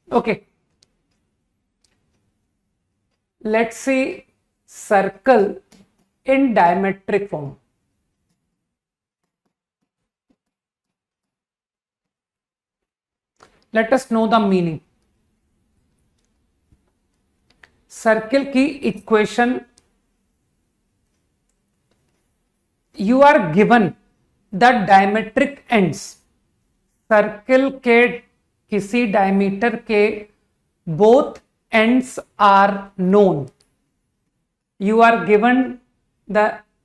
Okay, let's see circle in diametric form. Let us know the meaning. Circle की equation, you are given the diametric ends. Circle के किसी डायमीटर के both ends are known. You are given the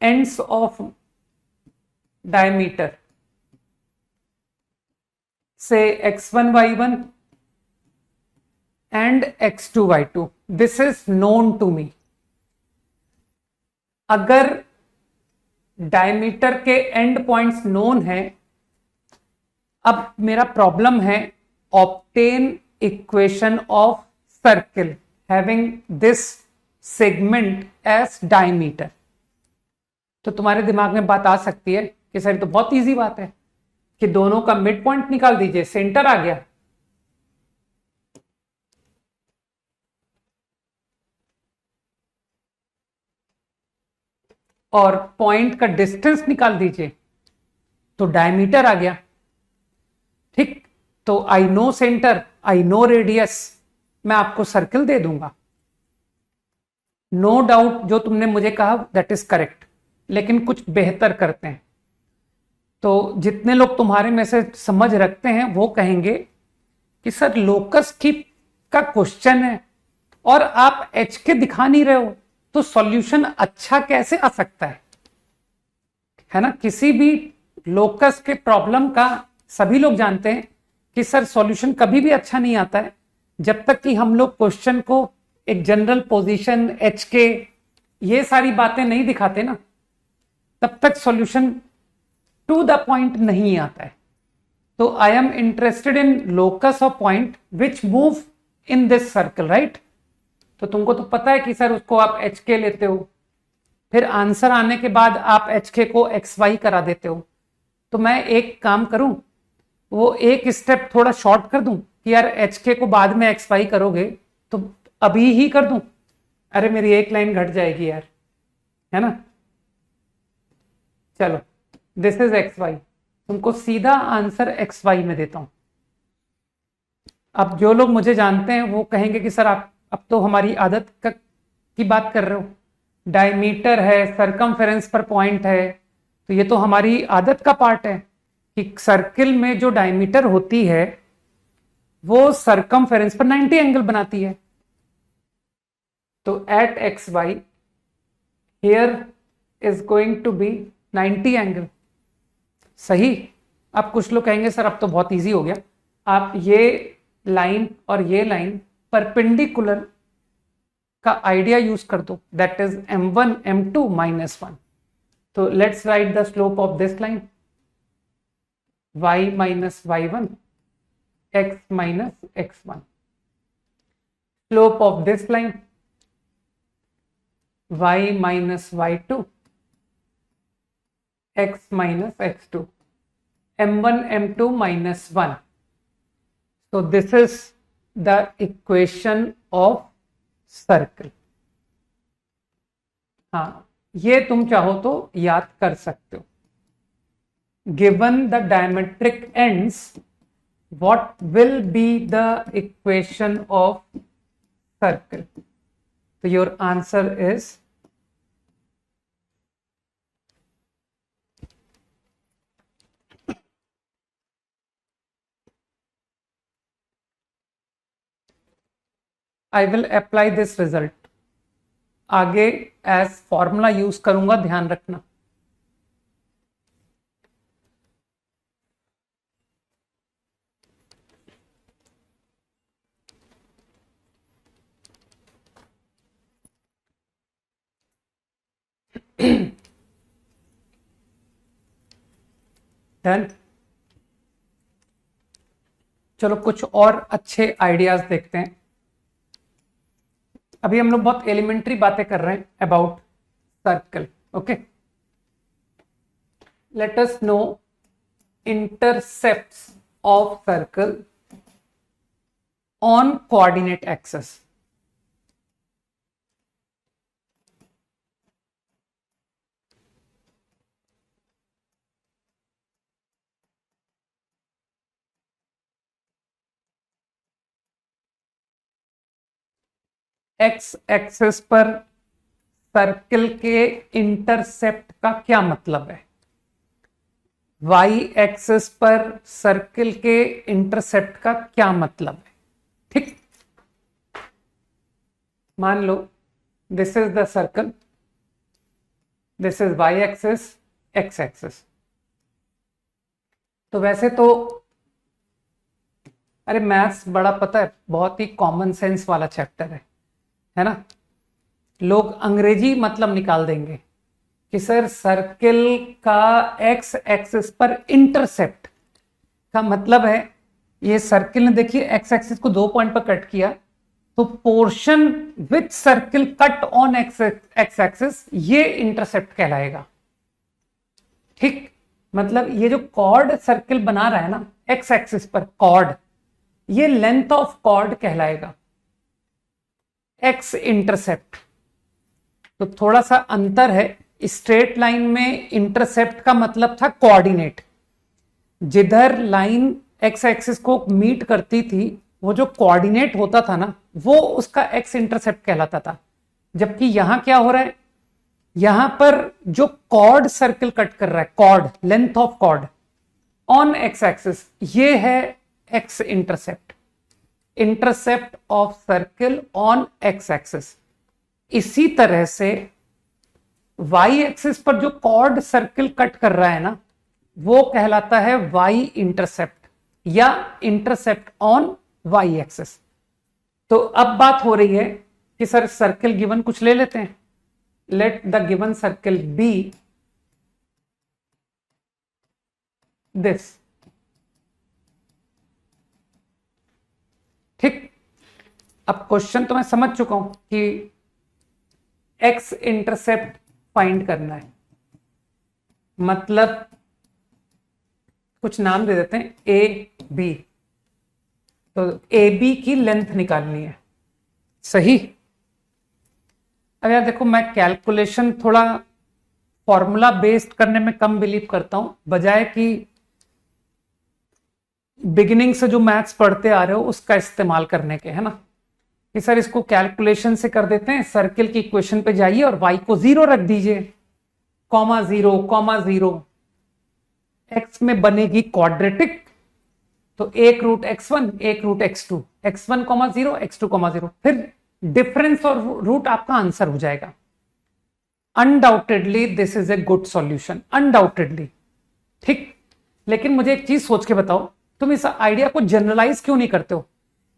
ends of diameter, say x1 y1 and x2 y2. This is known to me. अगर diameter के end points known है, अब मेरा problem है obtain equation of circle having this segment as diameter. तो तुम्हारे दिमाग में बात आ सकती है कि सर तो बहुत इजी बात है कि दोनों का मिड पॉइंट निकाल दीजिए, सेंटर आ गया। और पॉइंट का डिस्टेंस निकाल दीजिए तो डायमीटर आ गया, ठीक? तो आई know centre, I know radius, मैं आपको सर्किल दे दूंगा। नो डाउट जो तुमने मुझे कहा दैट इज करेक्ट, लेकिन कुछ बेहतर करते हैं। तो जितने लोग तुम्हारे में से समझ रखते हैं वो कहेंगे कि सर लोकस की का क्वेश्चन है और आप एच के दिखा नहीं रहे हो, तो सॉल्यूशन अच्छा कैसे आ सकता है ना? किसी भी लोकस के प्रॉब्लम का सभी लोग जानते हैं कि सर सॉल्यूशन कभी भी अच्छा नहीं आता है जब तक कि हम लोग क्वेश्चन को एक जनरल पोजीशन एच के ये सारी बातें नहीं दिखाते ना, तब तक सॉल्यूशन टू द पॉइंट नहीं आता है। तो आई am interested in locus of point which move in this circle, right. तो तुमको तो पता है कि सर उसको आप एच के लेते हो, फिर आंसर आने के बाद आप एच के को एक्स वाई करा देते हो। तो मैं एक काम करूं, वो एक स्टेप थोड़ा शॉर्ट कर दूं कि यार एच के को बाद में एक्स वाई करोगे तो अभी ही कर दूं। अरे मेरी एक लाइन घट जाएगी यार, है ना। चलो दिस इज एक्स वाई, तुमको सीधा आंसर एक्स वाई में देता हूं। अब जो लोग मुझे जानते हैं वो कहेंगे कि सर आप अब तो हमारी आदत की बात कर रहे हो, डायमीटर है, सरकमफेरेंस पर पॉइंट है, तो ये तो हमारी आदत का पार्ट है कि सर्किल में जो डायमीटर होती है वो सरकमफेरेंस पर 90 एंगल बनाती है। तो at X Y here is going to be 90 angle, सही। अब कुछ लोग कहेंगे सर अब तो बहुत इजी हो गया, आप ये लाइन और ये लाइन परपेंडिकुलर का आइडिया यूज कर दो, दैट इज m1 m2 -1। तो let's write the slope of this line, y minus y1 x minus x1, slope of this line y minus y2 x minus x2, m1 m2 minus 1। so this is the equation of circle. हाँ, ये तुम चाहो तो याद कर सकते हो। Given the diametric ends what will be the equation of circle? So your answer is I will apply this result। आगे एज फॉर्मूला यूज करूंगा, ध्यान रखना। डन। चलो कुछ और अच्छे आइडियाज देखते हैं। अभी हम लोग बहुत एलिमेंट्री बातें कर रहे हैं about circle, okay. Let us know intercepts of circle on coordinate axis. X axis पर सर्किल के इंटरसेप्ट का क्या मतलब है, वाई एक्सिस पर सर्किल के इंटरसेप्ट का क्या मतलब है। ठीक, मान लो this is the circle, this is y axis, x axis. तो वैसे तो अरे मैथ्स बड़ा पता है, बहुत ही कॉमन सेंस वाला चैप्टर है ना। लोग अंग्रेजी मतलब निकाल देंगे कि सर सर्किल का एक्स एक्सिस पर इंटरसेप्ट का मतलब है, ये सर्किल ने देखिए एक्स एक्सिस को 2 पॉइंट पर कट किया, तो portion which circle cut on X axis ये इंटरसेप्ट कहलाएगा। ठीक, मतलब ये जो कॉर्ड सर्किल बना रहा है ना एक्स एक्सिस पर कॉर्ड, ये लेंथ ऑफ कॉर्ड कहलाएगा एक्स इंटरसेप्ट। तो थोड़ा सा अंतर है, स्ट्रेट लाइन में इंटरसेप्ट का मतलब था कोऑर्डिनेट, जिधर लाइन एक्स एक्सिस को मीट करती थी वो जो कोऑर्डिनेट होता था ना वो उसका एक्स इंटरसेप्ट कहलाता था। जबकि यहां क्या हो रहा है, यहां पर जो कॉर्ड सर्किल कट कर रहा है, chord length of chord on X axis, ये है X intercept, intercept of circle on X axis. इसी तरह से वाई एक्सिस पर जो कॉर्ड सर्किल कट कर रहा है ना वो कहलाता है वाई इंटरसेप्ट। या इंटरसेप्ट ऑन वाई एक्सिस। तो अब बात हो रही है कि सर सर्किल गिवन कुछ ले लेते हैं। Let the given circle be this. ठीक, अब क्वेश्चन तो मैं समझ चुका हूं कि एक्स इंटरसेप्ट फाइंड करना है, मतलब कुछ नाम दे देते हैं ए बी। तो ए बी की लेंथ निकालनी है, सही। अब यार देखो, मैं कैलकुलेशन थोड़ा फॉर्मूला बेस्ड करने में कम बिलीव करता हूं, बजाय कि बिगिनिंग से जो मैथ्स पढ़ते आ रहे हो उसका इस्तेमाल करने के, है ना। कि सर इसको कैलकुलेशन से कर देते हैं, सर्किल की इक्वेशन पे जाइए और y को 0 रख दीजिए, कॉमा 0 कॉमा 0। x में बनेगी क्वाड्रेटिक, तो एक रूट x1 एक root x2, x1 comma 0 x2 comma 0, फिर डिफरेंस और रूट आपका आंसर हो जाएगा। Undoubtedly this is a good solution, undoubtedly. ठीक, लेकिन मुझे एक चीज सोच के बताओ, तुम इस आइडिया को जनरलाइज क्यों नहीं करते हो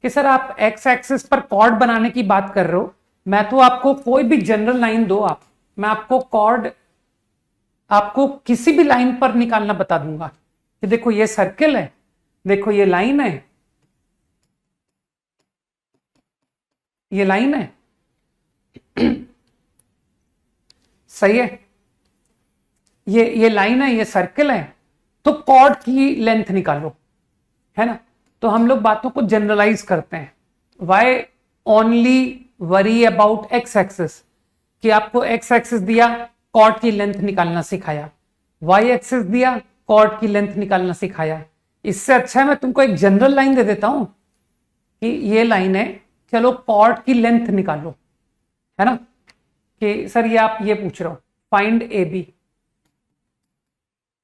कि सर आप एक्स एक्सिस पर कॉर्ड बनाने की बात कर रहे हो। मैं तो आपको कोई भी जनरल लाइन दो आप, मैं आपको कॉर्ड आपको किसी भी लाइन पर निकालना बता दूंगा कि देखो ये सर्किल है, देखो ये लाइन है, ये लाइन है, सही है, ये लाइन है, ये सर्किल है, तो कॉर्ड की लेंथ निकालो, है ना। तो हम लोग बातों को जनरलाइज करते हैं। Why only worry about X axis, कि आपको एक्स एक्सिस दिया, कॉर्ड की लेंथ निकालना सिखाया, वाई एक्सिस दिया, कॉर्ड की लेंथ निकालना सिखाया। इससे अच्छा है मैं तुमको एक जनरल लाइन दे देता हूं कि ये लाइन है, चलो कॉर्ड की लेंथ निकालो, है ना। कि सर ये आप ये पूछ रहे हो फाइंड ए बी,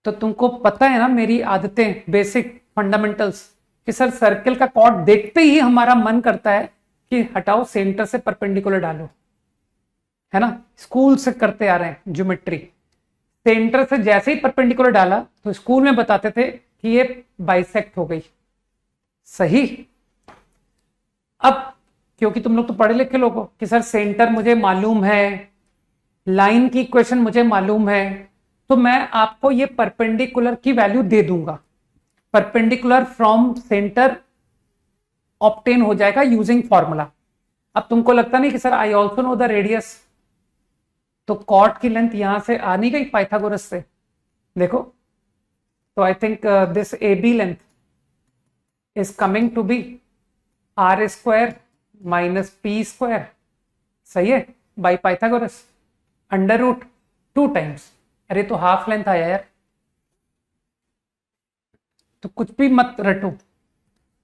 तो तुमको पता है ना मेरी आदतें, बेसिक फंडामेंटल्स, कि सर सर्किल का कॉर्ड देखते ही हमारा मन करता है कि हटाओ सेंटर से परपेंडिकुलर डालो, है ना। स्कूल से करते आ रहे हैं ज्योमेट्री, सेंटर से जैसे ही परपेंडिकुलर डाला तो स्कूल में बताते थे कि ये बाइसेक्ट हो गई, सही। अब क्योंकि तुम लोग तो पढ़े लिखे लोग हो कि सर सेंटर मुझे मालूम है, लाइन की इक्वेशन मुझे मालूम है, तो मैं आपको ये परपेंडिकुलर की वैल्यू दे दूंगा। परपेंडिकुलर फ्रॉम सेंटर ऑब्टेन हो जाएगा यूजिंग फॉर्मूला। अब तुमको लगता नहीं कि sir I also know the radius, तो कॉर्ड की लेंथ यहां से आ नहीं गई पाइथागोरस से, देखो। तो I think this A B length is coming to be R square minus P square, सही है, by Pythagoras, under root 2 times. अरे तो हाफ लेंथ आया यार, तो कुछ भी मत रटो,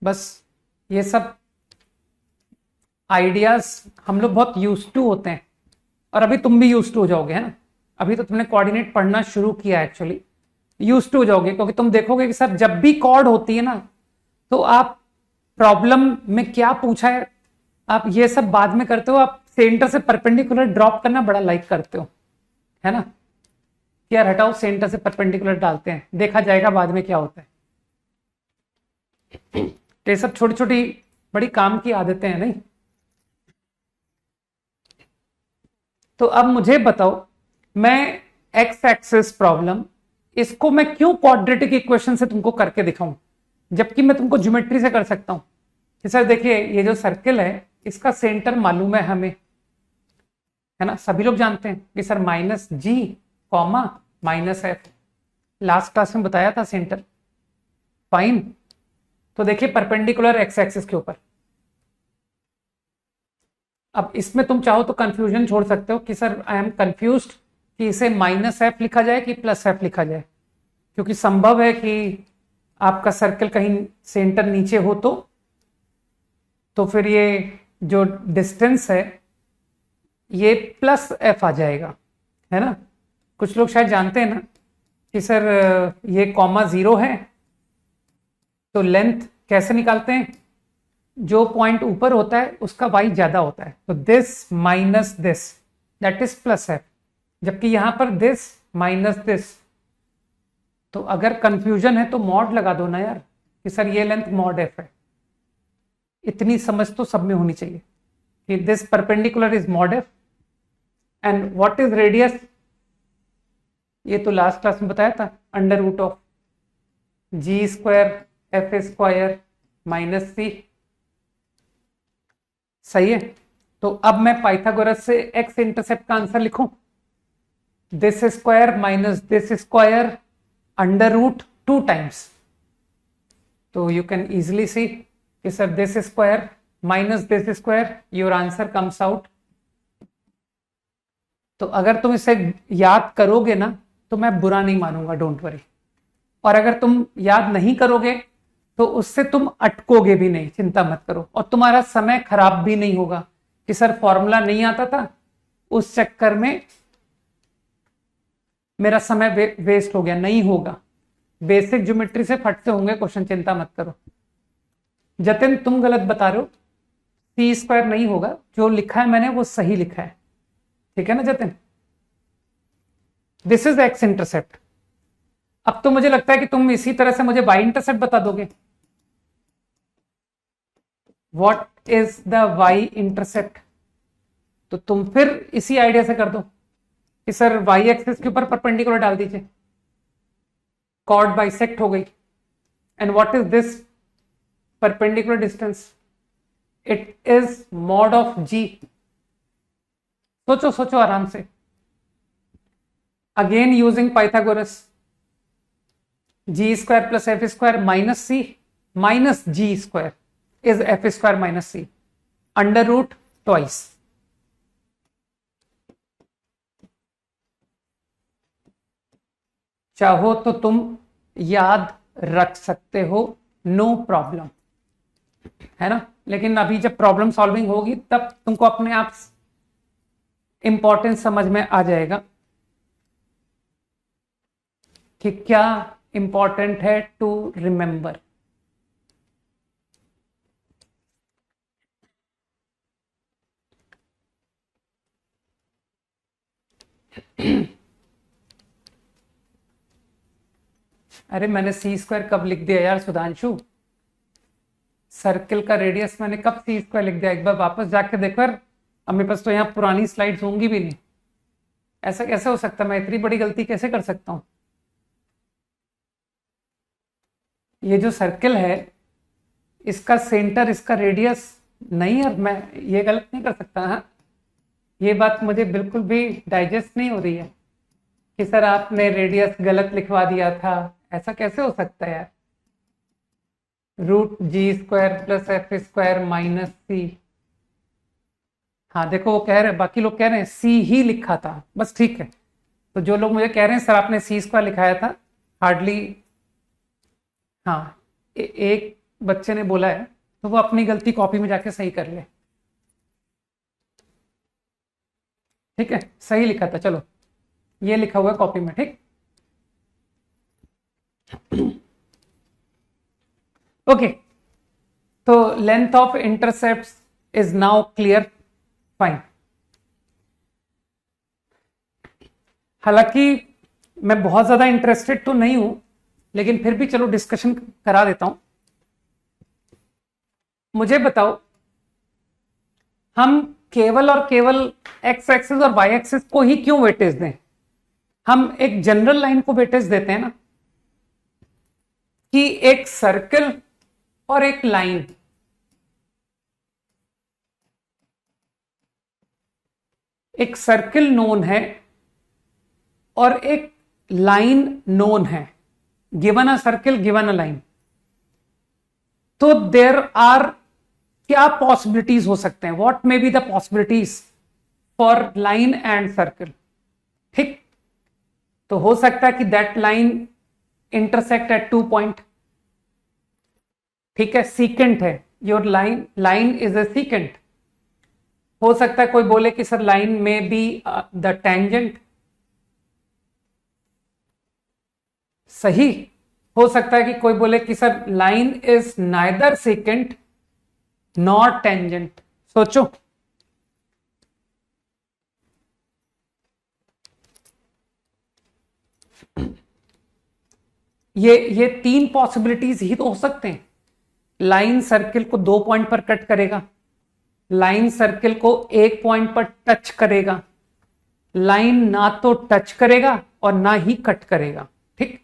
बस ये सब आइडियाज हम लोग बहुत यूज टू होते हैं, और अभी तुम भी यूज टू हो जाओगे, है ना। अभी तो तुमने कोऑर्डिनेट पढ़ना शुरू किया, एक्चुअली यूज टू हो जाओगे, क्योंकि तुम देखोगे कि सर जब भी कॉर्ड होती है ना, तो आप प्रॉब्लम में क्या पूछा है आप ये सब बाद में करते हो, आप सेंटर से परपेंडिकुलर ड्रॉप करना बड़ा लाइक करते हो, है ना। यार हटाओ सेंटर से परपेंडिकुलर डालते हैं, देखा जाएगा बाद में क्या होता है। तो ये सब छोटी छोटी बड़ी काम की आदतें हैं, नहीं। तो अब मुझे बताओ, मैं एक्स एक्सिस प्रॉब्लम इसको मैं क्यों क्वाड्रेटिक इक्वेशन से तुमको करके दिखाऊं, जबकि मैं तुमको ज्योमेट्री से कर सकता हूं। कि सर देखिए ये जो सर्किल है इसका सेंटर मालूम है हमें, है ना, सभी लोग जानते हैं कि sir minus G comma minus F, last class में बताया था सेंटर, फाइन। तो देखिए परपेंडिकुलर एक्स एक्सिस के ऊपर, अब इसमें तुम चाहो तो कंफ्यूजन छोड़ सकते हो कि सर आई एम कंफ्यूज्ड कि इसे माइनस एफ लिखा जाए कि प्लस एफ लिखा जाए, क्योंकि संभव है कि आपका सर्कल कहीं सेंटर नीचे हो, तो फिर ये जो डिस्टेंस है ये प्लस एफ आ जाएगा, है ना। कुछ लोग शायद जानते हैं ना कि सर ये कॉमा 0 है, तो लेंथ कैसे निकालते हैं, जो पॉइंट ऊपर होता है उसका y ज्यादा होता है, तो this minus this that is plus F, जबकि यहां पर दिस माइनस दिस। तो अगर कंफ्यूजन है तो मॉड लगा दो ना यार, कि सर ये लेंथ मॉड एफ है, इतनी समझ तो सब में होनी चाहिए कि this perpendicular is mod F and what is radius, ये तो लास्ट क्लास में बताया था, under root of G square F square minus C. सही है, तो अब मैं पाइथागोरस से एक्स इंटरसेप्ट का आंसर लिखूं, this square minus this square under root 2 times, तो यू कैन इजिली सी कि sir this square minus this square, your answer comes out. तो अगर तुम इसे याद करोगे ना तो मैं बुरा नहीं मानूंगा, डोंट वरी। और अगर तुम याद नहीं करोगे तो उससे तुम अटकोगे भी नहीं, चिंता मत करो, और तुम्हारा समय खराब भी नहीं होगा कि सर फॉर्मूला नहीं आता था, उस चक्कर में मेरा समय वेस्ट हो गया, नहीं होगा। बेसिक ज्योमेट्री से फट से होंगे क्वेश्चन, चिंता मत करो। जतिन तुम गलत बता रहे हो, सी स्क्वायर नहीं होगा, जो लिखा है मैंने वो सही लिखा है, ठीक है ना Jatin. This is x intercept. अब तो मुझे लगता है कि तुम इसी तरह से मुझे वाई इंटरसेप्ट बता दोगे। What is the Y intercept, तो तुम फिर इसी आइडिया से कर दो कि सर वाई एक्सिस के ऊपर परपेंडिकुलर डाल दीजिए, कॉर्ड बाइसेक्ट हो गई। And what is this perpendicular distance, it is mod of G. सोचो सोचो आराम से, again using Pythagoras, G square plus F square minus C minus G square is F square minus C under root twice. चाहो तो तुम याद रख सकते हो, नो प्रॉब्लम, है ना। लेकिन अभी जब प्रॉब्लम सॉल्विंग होगी तब तुमको अपने आप इंपॉर्टेंस समझ में आ जाएगा कि क्या इंपॉर्टेंट है टू रिमेंबर। अरे मैंने सी स्क्वायर कब लिख दिया यार सुधांशु, सर्किल का रेडियस मैंने कब सी स्क्वायर लिख दिया, एक बार वापस जाके देखो यार, अब मेरे पास तो यहाँ पुरानी स्लाइड्स होंगी भी नहीं। ऐसा कैसे हो सकता है, मैं इतनी बड़ी गलती कैसे कर सकता हूं। ये जो सर्किल है इसका सेंटर इसका रेडियस नहीं है, मैं ये गलत नहीं कर सकता। हाँ, ये बात मुझे बिल्कुल भी डाइजेस्ट नहीं हो रही है कि सर आपने रेडियस गलत लिखवा दिया था, ऐसा कैसे हो सकता है यार। Root G square plus F square minus C, हाँ देखो वो कह रहे हैं, बाकी लोग कह रहे हैं सी ही लिखा था, बस ठीक है। तो जो लोग मुझे कह रहे हैं सर आपने सी स्क्वायर लिखाया था, हार्डली, हाँ एक बच्चे ने बोला है, तो वो अपनी गलती कॉपी में जाके सही कर ले, ठीक है, सही लिखा था, चलो ये लिखा हुआ है कॉपी में, ठीक। ओके, तो length of intercept is now clear, fine. हालांकि मैं बहुत ज्यादा इंटरेस्टेड तो नहीं हूं, लेकिन फिर भी चलो डिस्कशन करा देता हूं। मुझे बताओ, हम केवल और केवल एक्स एक्सिस और वाई एक्सिस को ही क्यों वेटेज दें, हम एक जनरल लाइन को वेटेज देते हैं ना, कि एक सर्कल और एक लाइन, एक सर्कल नोन है और एक लाइन नोन है, given a circle given a line, तो देर आर क्या पॉसिबिलिटीज हो सकते हैं, what may be the possibilities for line and circle, ठीक। तो हो सकता है कि that line intersect at 2 point, ठीक है, सीकेंट है, your line is a secant. हो सकता है कोई बोले कि सर लाइन में बी द टेंजेंट, सही। हो सकता है कि कोई बोले कि sir line is neither secant not tangent, सोचो। ये तीन पॉसिबिलिटीज ही तो हो सकते हैं। लाइन सर्किल को 2 पॉइंट पर कट करेगा, लाइन सर्किल को 1 पॉइंट पर टच करेगा, लाइन ना तो टच करेगा और ना ही कट करेगा। ठीक,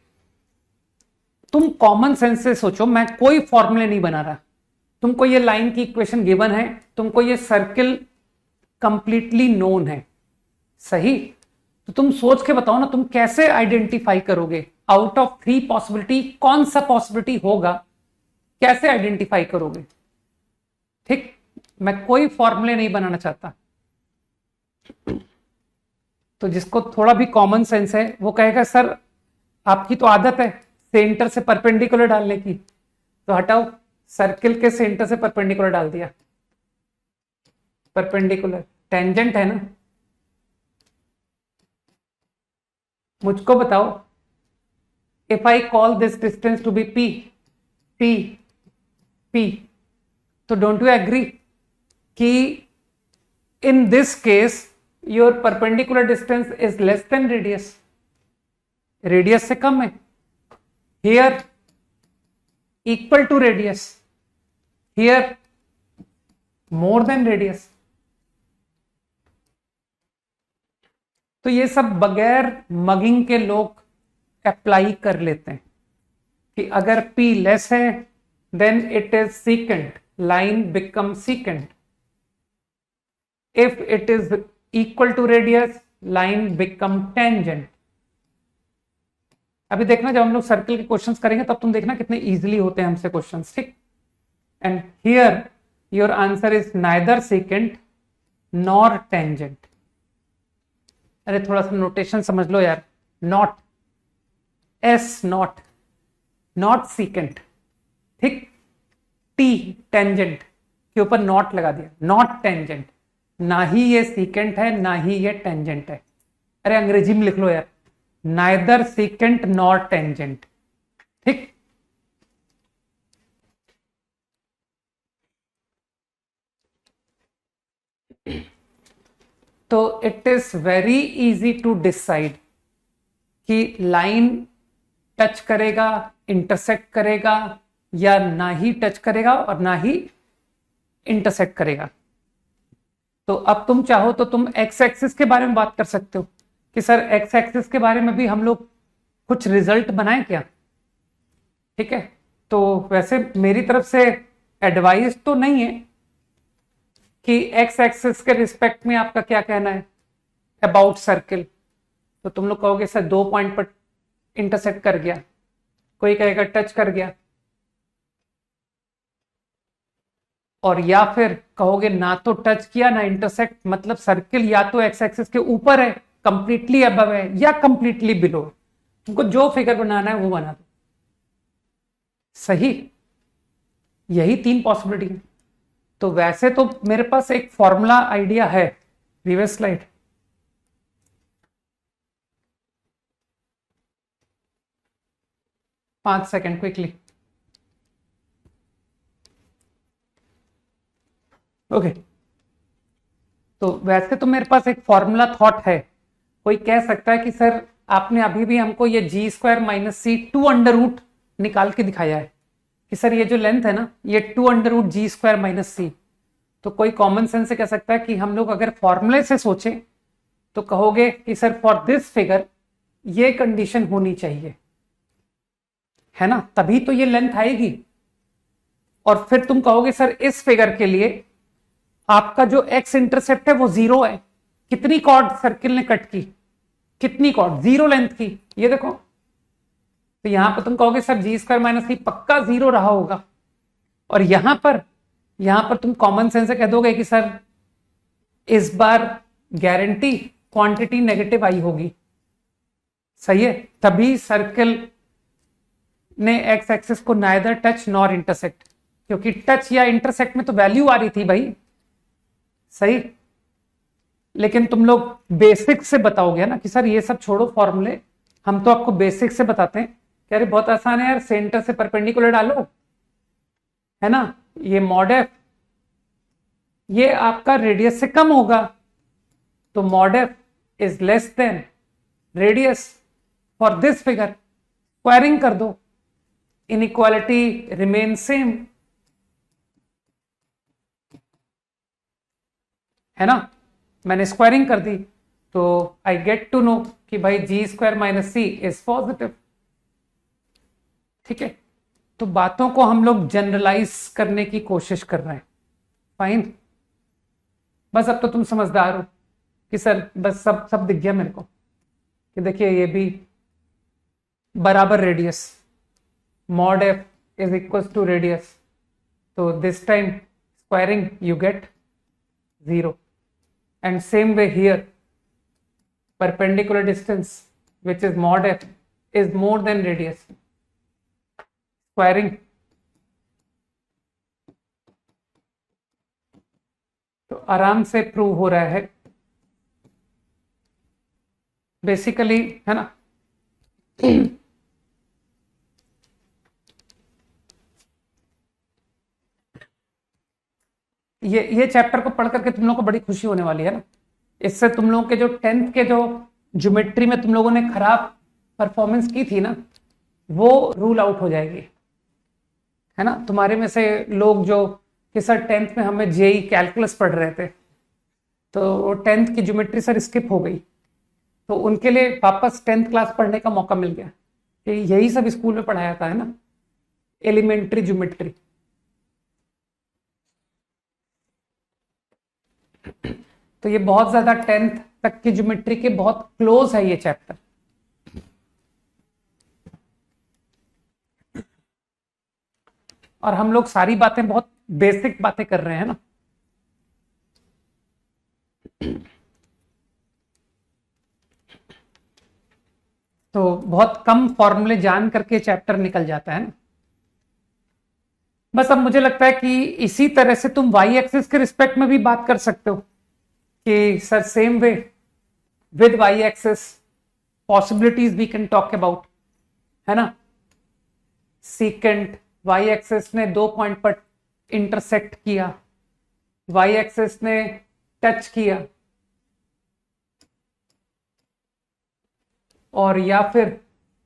तुम कॉमन सेंस से सोचो, मैं कोई फॉर्मूले नहीं बना रहा। तुमको ये लाइन की इक्वेशन गिवन है, तुमको ये सर्किल कंप्लीटली नोन है, सही? तो तुम सोच के बताओ ना, तुम कैसे आइडेंटिफाई करोगे आउट ऑफ 3 पॉसिबिलिटी कौन सा पॉसिबिलिटी होगा, कैसे आइडेंटिफाई करोगे? ठीक, मैं कोई फॉर्मूले नहीं बनाना चाहता। तो जिसको थोड़ा भी कॉमन सेंस है वो कहेगा सर आपकी तो आदत है सेंटर से परपेंडिकुलर डालने की, तो हटाओ, सर्किल के सेंटर से परपेंडिकुलर डाल दिया। परपेंडिकुलर टेंजेंट है ना। मुझको बताओ, if I call this distance to be P, P P, तो डोंट यू एग्री कि in this case your perpendicular distance is less than radius, radius से कम है। Here equal to radius, here more than radius. तो ये सब बगैर mugging के लोग अप्लाई कर लेते हैं कि अगर P लेस है then it is secant, line become secant. If it is equal to radius, line become tangent. अभी देखना जब हम लोग सर्किल के क्वेश्चंस करेंगे तब तुम देखना कितने इजीली होते हैं हमसे क्वेश्चंस। ठीक, and here your answer is neither secant nor tangent. अरे थोड़ा सा नोटेशन समझ लो यार, not, S not, not secant. ठीक, टी टेंजेंट के ऊपर नॉट लगा दिया, नॉट टेंजेंट। ना ही ये सीकेंट है ना ही ये टेंजेंट है। अरे अंग्रेजी में लिख लो यार, नाइदर सीकेंट नॉर टेंजेंट। ठीक, तो it is very easy to decide कि लाइन टच करेगा, इंटरसेक्ट करेगा या ना ही टच करेगा और ना ही इंटरसेक्ट करेगा। तो अब तुम चाहो तो तुम एक्स एक्सिस के बारे में बात कर सकते हो कि सर एक्स एक्सिस के बारे में भी हम लोग कुछ रिजल्ट बनाए क्या। ठीक है, तो वैसे मेरी तरफ से एडवाइस तो नहीं है कि एक्स एक्सिस के रिस्पेक्ट में आपका क्या कहना है अबाउट सर्किल। तो तुम लोग कहोगे सर 2 पॉइंट पर इंटरसेक्ट कर गया, कोई कहेगा टच कर गया, और या फिर कहोगे ना तो टच किया ना इंटरसेक्ट, मतलब सर्किल या तो एक्स एक्सिस के ऊपर है, कंप्लीटली अबव है, या कंप्लीटली बिलो है। तुमको जो फिगर बनाना है वो बना दो, सही? यही 3 पॉसिबिलिटी है। तो वैसे तो मेरे पास एक फॉर्मूला आइडिया है, रिवर्स स्लाइड। पांच सेकेंड क्विकली। ओके, तो वैसे तो मेरे पास एक फॉर्मूला थॉट है। कोई कह सकता है कि सर आपने अभी भी हमको ये g² माइनस सी 2 √ निकाल के दिखाया है कि सर ये जो लेंथ है ना ये 2 √ g² माइनस सी। तो कोई कॉमन सेंस से कह सकता है कि हम लोग अगर फॉर्मूले से सोचें तो कहोगे कि सर फॉर दिस फिगर ये कंडीशन होनी चाहिए, है ना, तभी तो ये लेंथ आएगी। और फिर तुम कहोगे सर इस फिगर के लिए आपका जो एक्स इंटरसेप्ट है वो 0 है। कितनी कॉर्ड सर्किल ने कट की, कितनी कॉर्ड, 0 लेंथ की, ये देखो। तो यहां पर तुम कहोगे सर g² माइनस सी पक्का 0 रहा होगा। और यहां पर तुम कॉमन सेंस से कह दोगे कि सर इस बार गारंटी क्वांटिटी नेगेटिव आई होगी, सही है, तभी सर्किल ने एक्स एक्सिस को नाइदर टच नॉर इंटरसेक्ट, क्योंकि टच या इंटरसेक्ट में तो वैल्यू आ रही थी भाई, सही। लेकिन तुम लोग बेसिक से बताओगे ना कि सर ये सब छोड़ो फॉर्मूले, हम तो आपको बेसिक से बताते हैं कि अरे बहुत आसान है यार, सेंटर से परपेंडिकुलर डालो, है ना, ये मॉड एफ ये आपका रेडियस से कम होगा, तो mod F is less than radius for this figure. Squaring कर दो, इनइक्वालिटी रिमेन सेम, है ना। मैंने स्क्वायरिंग कर दी तो आई गेट टू नो कि भाई G square minus C is positive. ठीक है, तो बातों को हम लोग जनरलाइज करने की कोशिश कर रहे हैं। फाइन, बस अब तो तुम समझदार हो कि सर बस सब सब दिख गया मेरे को कि देखिए ये भी बराबर radius, mod F is equal to radius, तो this time squaring you get 0, and same way here perpendicular distance which is mod f is more than radius, squaring तो आराम से प्रूव हो रहा है बेसिकली, है ना। ये चैप्टर को पढ़ करके तुम लोगों को बड़ी खुशी होने वाली है ना। इससे तुम लोगों के जो 10th के जो ज्योमेट्री में तुम लोगों ने खराब परफॉर्मेंस की थी ना, वो रूल आउट हो जाएगी, है ना। तुम्हारे में से लोग जो कि सर 10th में हमें जेई कैलकुलस पढ़ रहे थे तो 10th की ज्योमेट्री सर स्किप हो गई, तो उनके लिए वापस 10th क्लास पढ़ने का मौका मिल गया कि यही सब स्कूल में पढ़ाया था, है ना, एलिमेंट्री ज्योमेट्री। तो ये बहुत ज्यादा 10th तक की ज्योमेट्री के बहुत क्लोज है ये चैप्टर। और हम लोग सारी बातें बहुत बेसिक बातें कर रहे हैं ना। तो बहुत कम फॉर्मूले जान करके चैप्टर निकल जाता है ना। बस अब मुझे लगता है कि इसी तरह से तुम वाई एक्सिस के रिस्पेक्ट में भी बात कर सकते हो कि sir same way with Y axis possibilities we can talk about, है ना। सीकेंट वाई एक्सिस ने 2 पॉइंट पर इंटरसेक्ट किया, वाई एक्सिस ने टच किया, और या फिर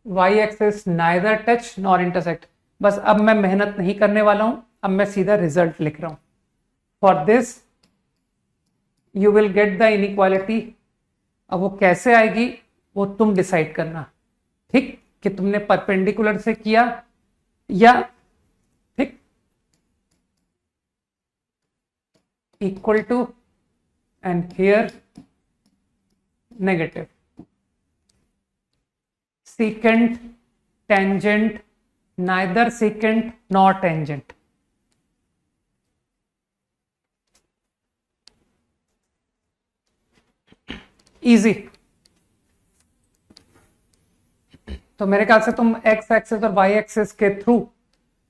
Y axis neither touch nor intersect. बस अब मैं मेहनत नहीं करने वाला हूं, अब मैं सीधा रिजल्ट लिख रहा हूं। For this you will get the inequality. अब वो कैसे आएगी वो तुम डिसाइड करना, ठीक, कि तुमने परपेंडिकुलर से किया या ठीक equal to and here negative, secant, tangent, neither secant nor tangent. Easy. तो मेरे ख्याल से तुम एक्स एक्सिस और वाई एक्सिस के थ्रू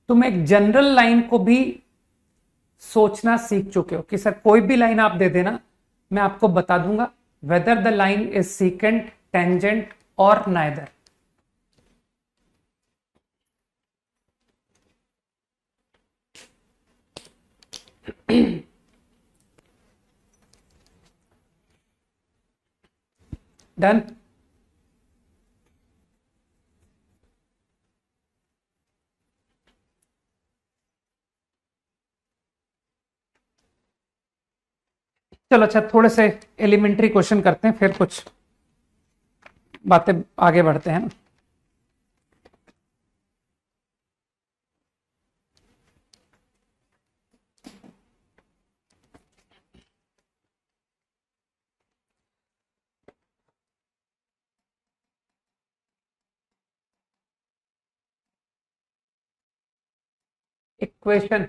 तुम एक जनरल लाइन को भी सोचना सीख चुके हो कि सर कोई भी लाइन आप दे देना, मैं आपको बता दूंगा whether the line is secant, tangent और नाइदर। डन। चलो अच्छा, थोड़े से एलिमेंट्री क्वेश्चन करते हैं, फिर कुछ बातें आगे बढ़ते हैं। Equation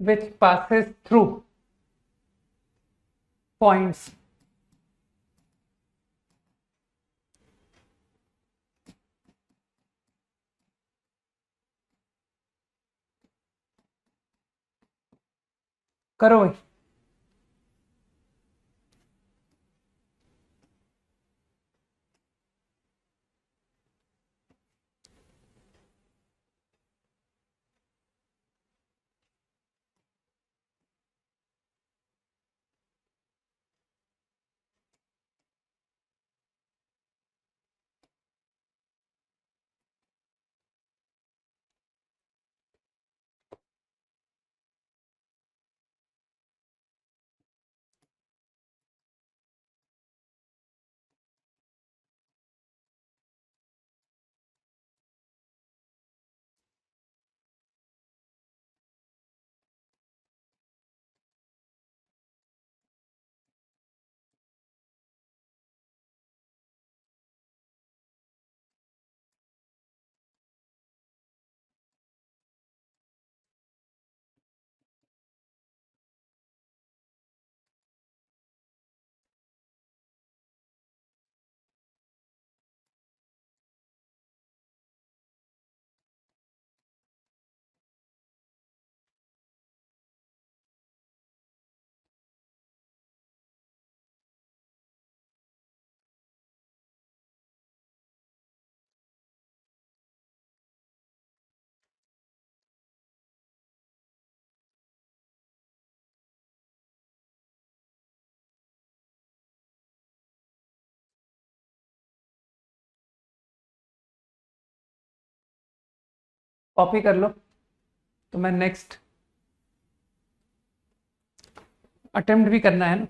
which passes through points करो भाई। कॉपी कर लो, तो मैं नेक्स्ट अटेम्प्ट भी करना है ना।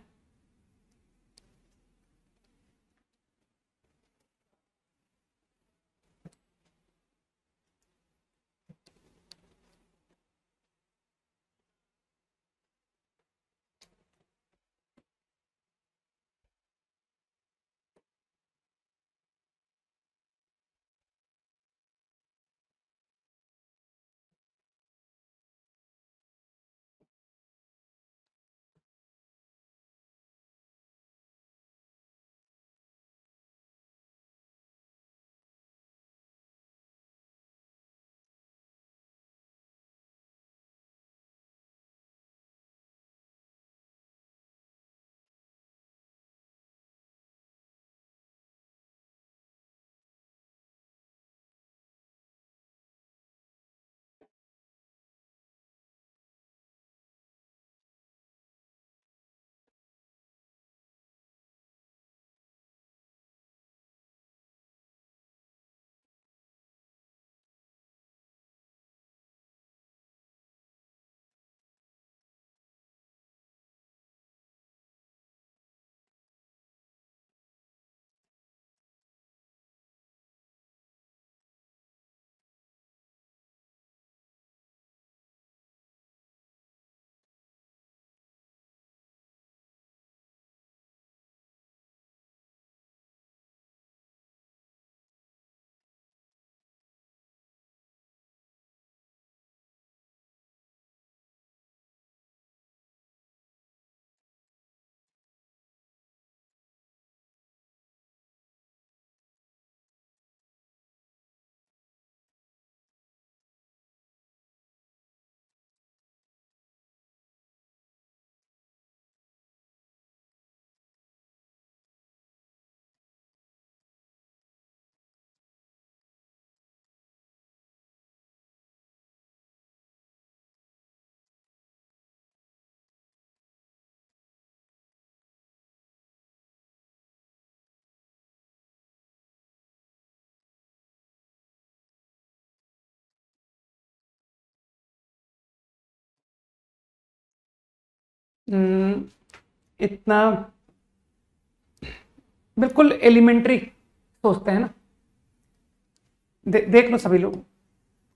इतना बिल्कुल एलिमेंट्री सोचते हैं ना। देख लो सभी लोग,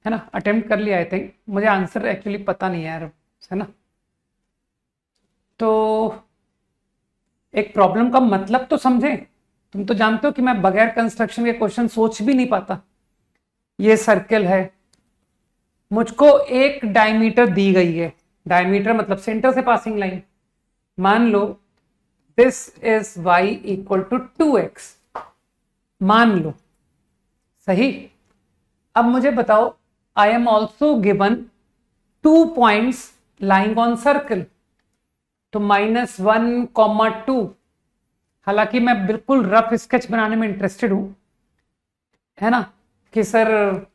है ना, अटेम्प्ट कर लिया। आई थिंक मुझे आंसर एक्चुअली पता नहीं है यार, है ना। तो एक प्रॉब्लम का मतलब तो समझे। तुम तो जानते हो कि मैं बगैर कंस्ट्रक्शन के क्वेश्चन सोच भी नहीं पाता। ये सर्कल है, मुझको एक डायमीटर दी गई है। डायमीटर मतलब सेंटर से पासिंग लाइन। मान लो this is y equal to 2x, मान लो, सही। अब मुझे बताओ, I am also given 2 points lying on circle. तो -1,2। हालांकि मैं बिल्कुल रफ स्केच बनाने में इंटरेस्टेड हूं, है ना, कि सर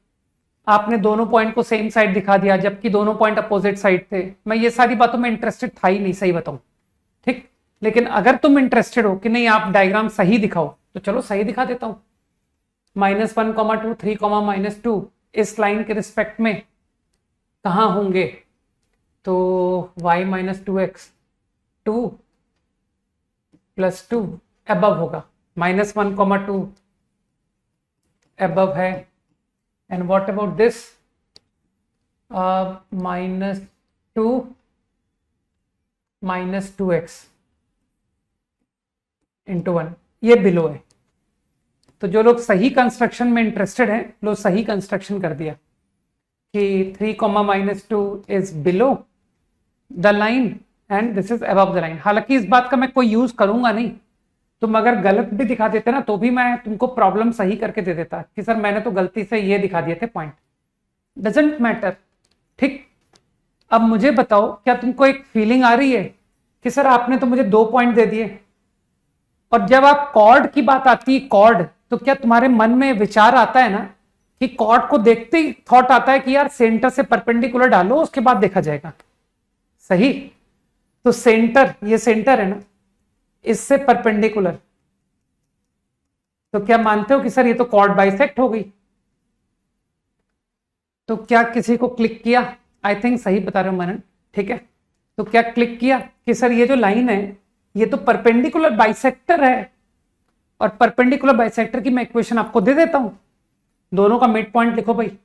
आपने दोनों पॉइंट को सेम साइड दिखा दिया जबकि दोनों पॉइंट अपोजिट साइड थे। मैं ये सारी बातों में इंटरेस्टेड था ही नहीं, सही बताऊं, ठीक। लेकिन अगर तुम इंटरेस्टेड हो कि नहीं आप डायग्राम सही दिखाओ, तो चलो सही दिखा देता हूं। -1,2, 3, -2 इस लाइन के रिस्पेक्ट में कहां होंगे? तो y-2x 2 + 2 अबव होगा। -1,2 अबव है। And what about this? -2 -2x × 1, ये बिलो है। तो जो लोग सही कंस्ट्रक्शन में इंटरेस्टेड हैं, लोग सही कंस्ट्रक्शन कर दिया कि 3, -2 is below the line and this is above the line. हालांकि इस बात का मैं कोई यूज करूंगा नहीं, तुम अगर गलत भी दिखा देते ना तो भी मैं तुमको प्रॉब्लम सही करके दे देता कि सर मैंने तो गलती से ये दिखा दिए थे पॉइंट, डजंट मैटर, ठीक। अब मुझे बताओ, क्या तुमको एक फीलिंग आ रही है कि सर आपने तो मुझे 2 पॉइंट दे दिए, और जब आप कॉर्ड की बात आती है, कॉर्ड, तो क्या तुम्हारे मन में विचार आता है ना कि कॉर्ड को देखते ही थॉट आता है कि यार सेंटर से परपेंडिकुलर डालो उसके बाद देखा जाएगा, सही। तो सेंटर, ये सेंटर है ना, इससे परपेंडिकुलर, तो क्या मानते हो कि सर ये तो कॉर्ड बाइसेक्ट हो गई? तो क्या किसी को क्लिक किया? आई थिंक सही बता रहे हो मनन, ठीक है। तो क्या क्लिक किया कि सर ये जो लाइन है ये तो परपेंडिकुलर बाइसेक्टर है, और परपेंडिकुलर बाइसेक्टर की मैं इक्वेशन आपको दे देता हूं। दोनों का मिड पॉइंट लिखो भाई,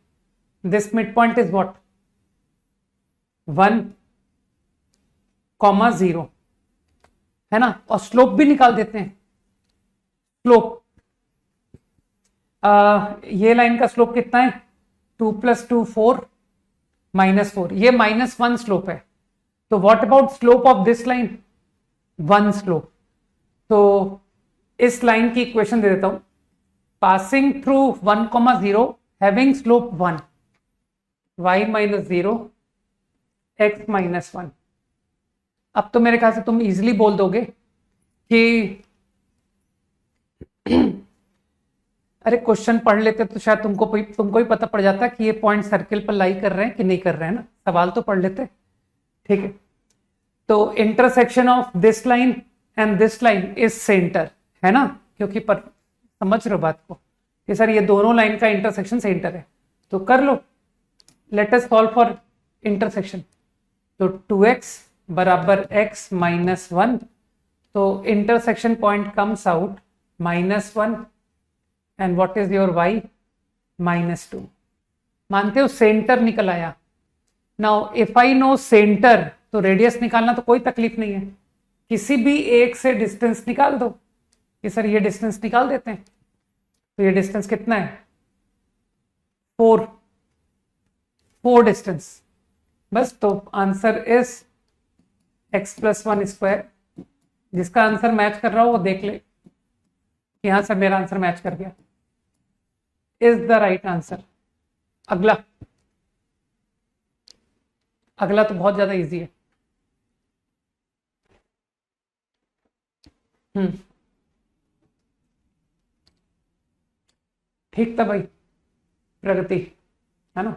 this mid point is what? 1,0, है ना। और स्लोप भी निकाल देते हैं। स्लोप, ये लाइन का स्लोप कितना है? 2 + 2 4 -4, ये -1 स्लोप है। तो what about slope of this line? 1 slope. तो इस लाइन की इक्वेशन दे देता हूं, passing through 1,0 having slope 1, y-0 x-1। अब तो मेरे ख्याल से तुम इजीली बोल दोगे कि अरे क्वेश्चन पढ़ लेते तो शायद तुमको ही पता पड़ जाता कि ये पॉइंट सर्किल पर लाई कर रहे हैं कि नहीं कर रहे हैं ना, सवाल तो पढ़ लेते, ठीक है। तो intersection of this line and this line is centre, है ना, क्योंकि समझ रहे हो बात को कि सर ये दोनों लाइन का इंटरसेक्शन सेंटर है। तो कर लो, let us solve for intersection. तो 2x = x-1, तो intersection point comes out -1, and what is your y? -2। मानते हो सेंटर निकल आया। Now if I know center, तो रेडियस निकालना तो कोई तकलीफ नहीं है, किसी भी एक से डिस्टेंस निकाल दो कि सर ये डिस्टेंस निकाल देते हैं। तो ये डिस्टेंस कितना है? 4 डिस्टेंस, बस। तो आंसर इज x+1²। जिसका आंसर मैच कर रहा हो वो देख ले कि हाँ सर मेरा आंसर मैच कर गया, इज द राइट आंसर। अगला तो बहुत ज्यादा इजी है। ठीक था भाई, प्रगति, है ना।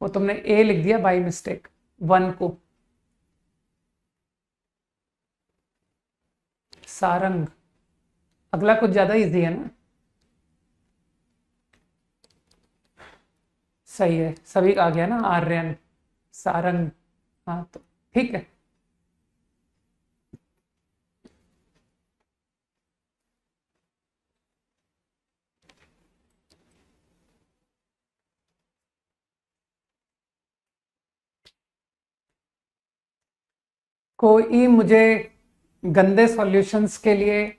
वो तुमने ए लिख दिया बाय मिस्टेक 1 को। सारंग, अगला कुछ ज्यादा इजी है ना। सही है, सभी आ गया ना, आर्यन, सारंग, हाँ तो ठीक है। कोई मुझे गंदे सॉल्यूशंस के लिए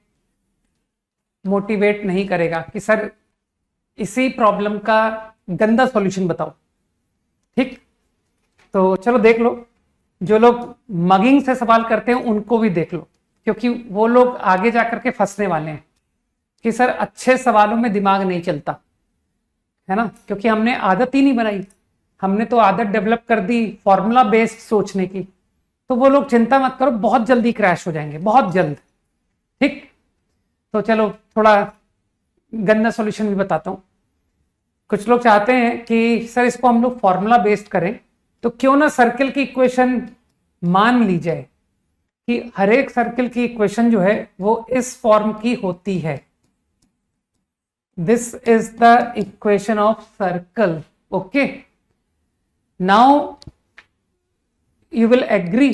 मोटिवेट नहीं करेगा कि सर इसी प्रॉब्लम का गंदा सॉल्यूशन बताओ, ठीक। तो चलो देख लो, जो लोग मगिंग से सवाल करते हैं उनको भी देख लो, क्योंकि वो लोग आगे जाकर के फंसने वाले हैं कि सर अच्छे सवालों में दिमाग नहीं चलता, है ना, क्योंकि हमने आदत ही नहीं बनाई। हमने तो आदत डेवलप कर दी फॉर्मूला बेस्ड सोचने की, तो वो लोग चिंता मत करो, बहुत जल्दी क्रैश हो जाएंगे, बहुत जल्द। ठीक, तो चलो थोड़ा गंदा सॉल्यूशन भी बताता हूं। कुछ लोग चाहते हैं कि सर इसको हम लोग फॉर्मूला बेस्ड करें, तो क्यों ना सर्कल की इक्वेशन मान ली जाए कि हर एक सर्कल की इक्वेशन जो है वो इस फॉर्म की होती है। This is the equation of circle. Okay, now you will agree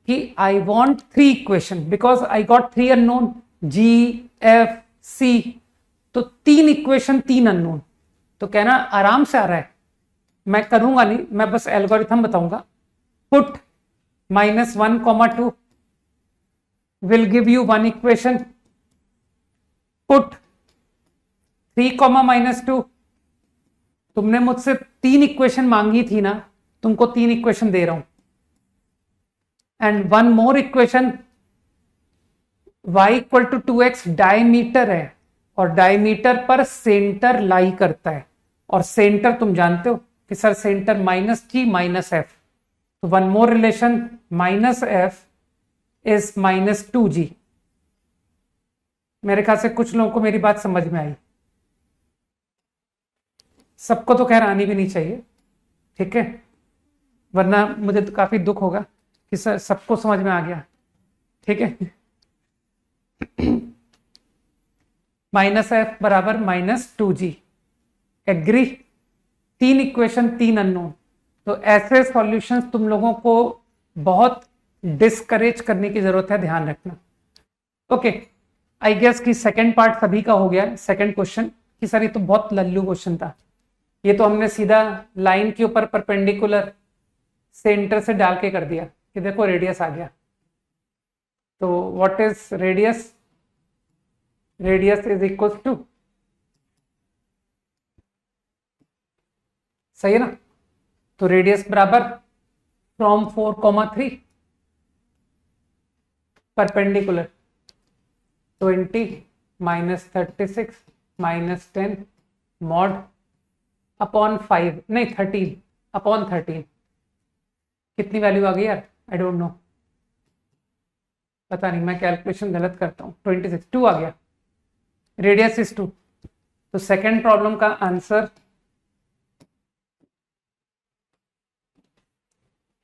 कि I want 3 equation because I got 3 unknown G, F, C, तो 3 इक्वेशन 3 अननोन, तो कहना आराम से आ रहा है। मैं करूंगा नहीं, मैं बस एल्गोरिथम बताऊंगा। Put -1, 2 will give you 1 equation, put 3, -2, तुमने मुझसे 3 इक्वेशन मांगी थी ना, तुमको 3 इक्वेशन दे रहा हूं। And 1 more equation, y equal to 2x diameter है, और डायमीटर पर सेंटर लाई करता है, और सेंटर तुम जानते हो कि सर सेंटर -g -f, तो 1 मोर रिलेशन -f इज -2g। मेरे ख्याल से कुछ लोगों को मेरी बात समझ में आई, सबको तो खैर आनी भी नहीं चाहिए, ठीक है, वरना मुझे तो काफी दुख होगा कि सर सबको समझ में आ गया। ठीक है, -f बराबर -2g, एग्री। 3 इक्वेशन 3 अननोन, तो ऐसे सॉल्यूशंस तुम लोगों को बहुत डिस्करेज करने की जरूरत है, ध्यान रखना। ओके, आई गेस कि सेकंड पार्ट सभी का हो गया। सेकंड क्वेश्चन कि सर ये तो बहुत लल्लू क्वेश्चन था, ये तो हमने सीधा लाइन के ऊपर परपेंडिकुलर सेंटर से डाल के कर दिया कि देखो रेडियस आ गया। तो what is radius? Radius is equal to, सही है ना, तो रेडियस बराबर फ्रॉम 4, 3 परपेंडिकुलर 20 -36 -10 मॉड अपॉन 5, नहीं 13 अपॉन 13। कितनी वैल्यू आ गई यार? आई डोंट नो, पता नहीं, मैं कैलकुलेशन गलत करता हूँ। 26, 2 आ गया, रेडियस इज 2। तो सेकेंड प्रॉब्लम का answer,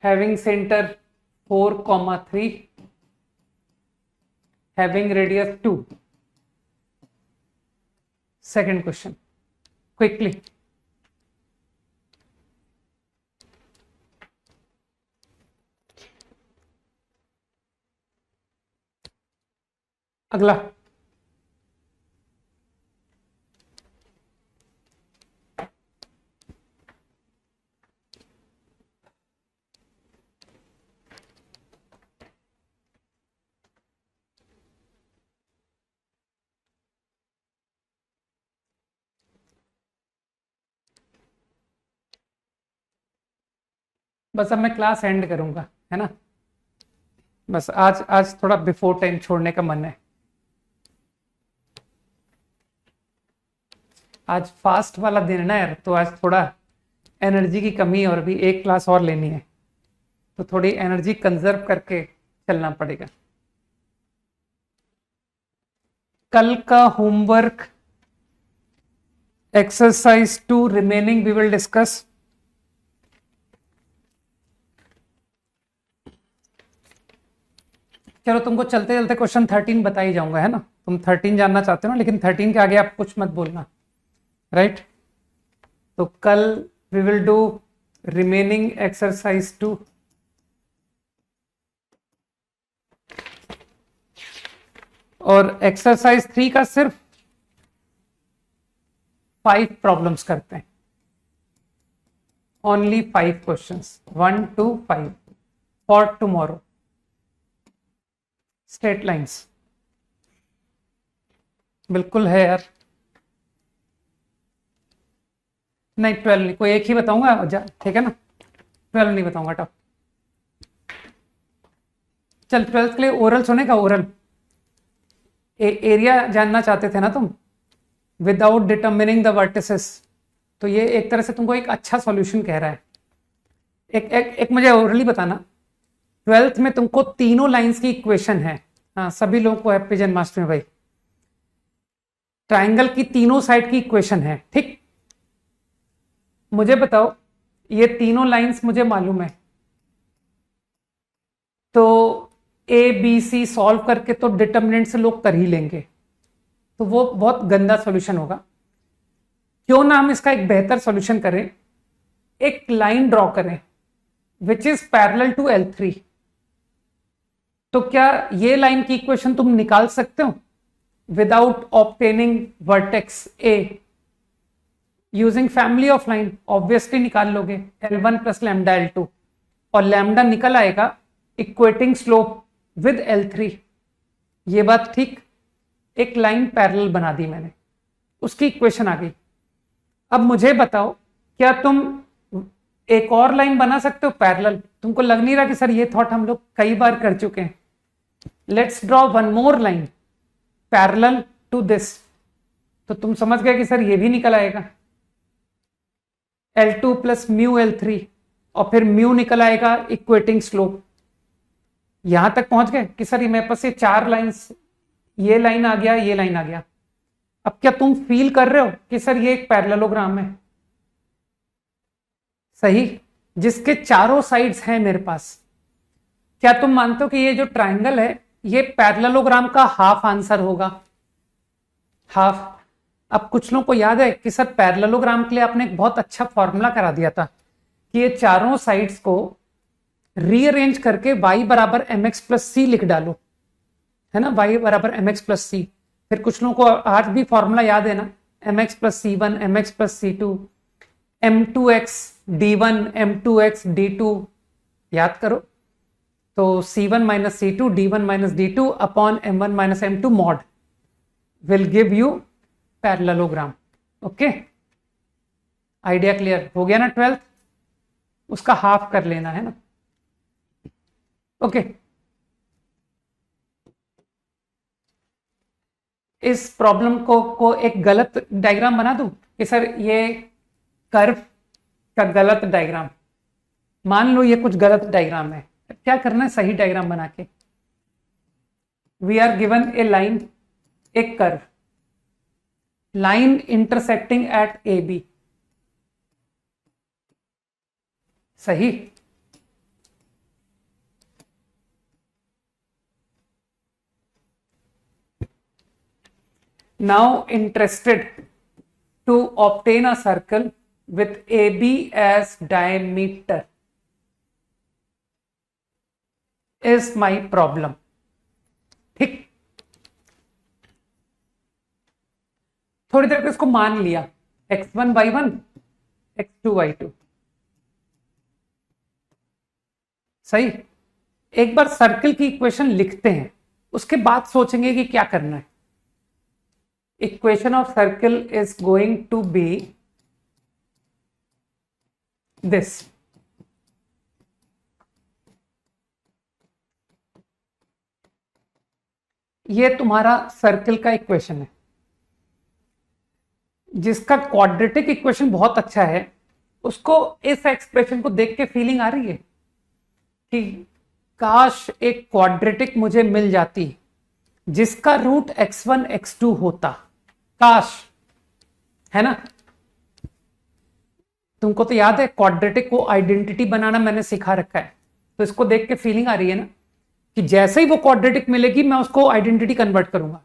having centre 4, 3, having radius 2। Second question quickly, अगला बस अब मैं क्लास एंड करूंगा, है ना, बस आज आज थोड़ा बिफोर टाइम छोड़ने का मन है। आज फास्ट वाला दिन है ना यार, तो आज थोड़ा एनर्जी की कमी है, और भी एक क्लास और लेनी है, तो थोड़ी एनर्जी कंजर्व करके चलना पड़ेगा। कल का homework exercise 2 remaining we will discuss. चलो तुमको चलते चलते क्वेश्चन 13 बता ही जाऊंगा, है ना, तुम 13 जानना चाहते हो ना, लेकिन 13 के आगे आप कुछ मत बोलना, राइट। तो कल we will do remaining exercise 2, और एक्सरसाइज 3 का सिर्फ 5 प्रॉब्लम्स करते हैं, only 5 questions, 1 to 5 for tomorrow. Straight lines बिल्कुल है यार, नहीं 12 नहीं, कोई एक ही बताऊंगा, ठीक है ना, 12 नहीं बताऊंगा टफ। चल 12th के लिए ओरल सुनेगा, ओरल एरिया जानना चाहते थे ना तुम, विदाउट डिटर्मिनिंग द वर्टिसेस, तो ये एक तरह से तुमको एक अच्छा सॉल्यूशन कह रहा है। एक मुझे ओरली बताना ट्वेल्थ में तुमको तीनों लाइंस की इक्वेशन है। हाँ, सभी लोगों को हैप्पी जन्माष्टमी भाई। ट्राइंगल की तीनों साइड की इक्वेशन है, ठीक। मुझे बताओ, ये तीनों लाइंस मुझे मालूम है, तो ए बी सी सॉल्व करके तो डिटर्मिनेंट से लोग कर ही लेंगे, तो वो बहुत गंदा सॉल्यूशन होगा। क्यों ना हम इसका एक बेहतर सॉल्यूशन करें, एक लाइन ड्रॉ करें which is parallel to L3। तो क्या ये लाइन की इक्वेशन तुम निकाल सकते हो without obtaining vertex A using family of line? Obviously निकाल लोगे, L1 प्लस लैम्डा L2, और लैम्डा निकल आएगा इक्वेटिंग स्लोप विद L3। ये बात ठीक। एक लाइन पैरेलल बना दी मैंने, उसकी इक्वेशन आ गई। अब मुझे बताओ, क्या तुम एक और लाइन बना सकते हो पैरेलल? तुमको लग नहीं रहा कि सर ये थॉट हम लोग कई बार कर चुके हैं? Let's draw one more line parallel to this. तो तुम समझ गए कि सर ये भी निकल आएगा L2 प्लस म्यू L3, और फिर म्यू निकल आएगा इक्वेटिंग स्लोप। यहां तक पहुंच गए कि सर ये मेरे पास ये चार लाइंस, ये लाइन आ गया, ये लाइन आ गया। अब क्या तुम फील कर रहे हो कि सर ये एक पैरेललोग्राम है? सही, जिसके चारों साइड्स हैं मेरे पास। क्या तुम मानते हो कि ये जो ट्राइंगल है ये पैरेललोग्राम का हाफ आंसर होगा? हाफ। अब कुछ लोगों को याद है कि सर पैरेललोग्राम के लिए आपने एक बहुत अच्छा फॉर्मूला करा दिया था कि ये चारों साइड्स को रीअरेंज करके y बराबर एम एक्स प्लस सी लिख डालो, है ना, y बराबर एम एक्स प्लस सी। फिर कुछ लोगों को आज भी फॉर्मूला याद है ना, m x plus c one, m x plus c two, m two x d one, m two x d two. याद करो, तो c one minus c two, d one minus d two upon m one minus m two mod will give you parallelogram. Okay, idea clear हो गया ना? Twelfth उसका half कर लेना है ना। ओके, इस प्रॉब्लम को एक गलत डायग्राम बना दूं कि सर ये कर्व का गलत डायग्राम। मान लो ये कुछ गलत डायग्राम है, क्या करना है, सही डायग्राम बना के। We are given a line, एक curve, line intersecting at A B. सही। Now interested to obtain a circle with AB as diameter is my problem. ठीक, थोड़ी देर को इसको मान लिया, x1 y1 x2 y2। सही। एक बार सर्कल की इक्वेशन लिखते हैं, उसके बाद सोचेंगे कि क्या करना है। Equation of circle is going to be this. ये तुम्हारा सर्कल का इक्वेशन है, जिसका क्वाड्रेटिक इक्वेशन बहुत अच्छा है। उसको, इस एक्सप्रेशन को देख के फीलिंग आ रही है कि काश एक क्वाड्रेटिक मुझे मिल जाती जिसका रूट x1 x2 होता। काश, है ना? तुमको तो याद है क्वाड्रेटिक को आइडेंटिटी बनाना मैंने सिखा रखा है, तो इसको देख के फीलिंग आ रही है ना कि जैसे ही वो क्वाड्रेटिक मिलेगी मैं उसको आइडेंटिटी कन्वर्ट करूंगा।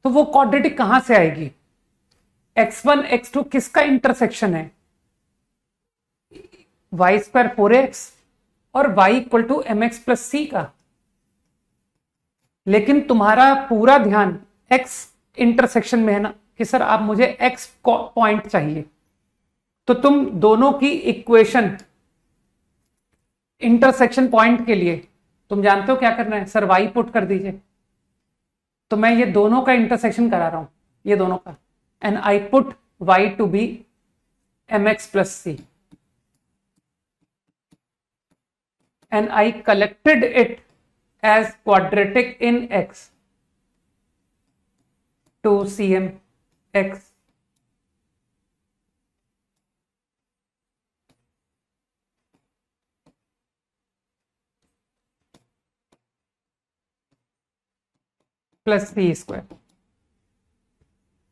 तो वो क्वाड्रेटिक कहां से आएगी? x1 x2 किसका इंटरसेक्शन है? y स्क्वायर 4x और y equal to m x plus c का। लेकिन तुम्हारा पूरा ध्यान x इंटरसेक्शन में है ना कि सर आप मुझे x पॉइंट चाहिए। तो तुम दोनों की इक्वेशन इंटरसेक्शन पॉइंट के लिए तुम जानते हो क्या करना है, सर y पुट कर दीजिए। तो मैं ये दोनों का इंटरसेक्शन करा रहा हूं, ये दोनों का, and I put y to be M x plus C and I collected it as quadratic in x to cm x. Plus C square.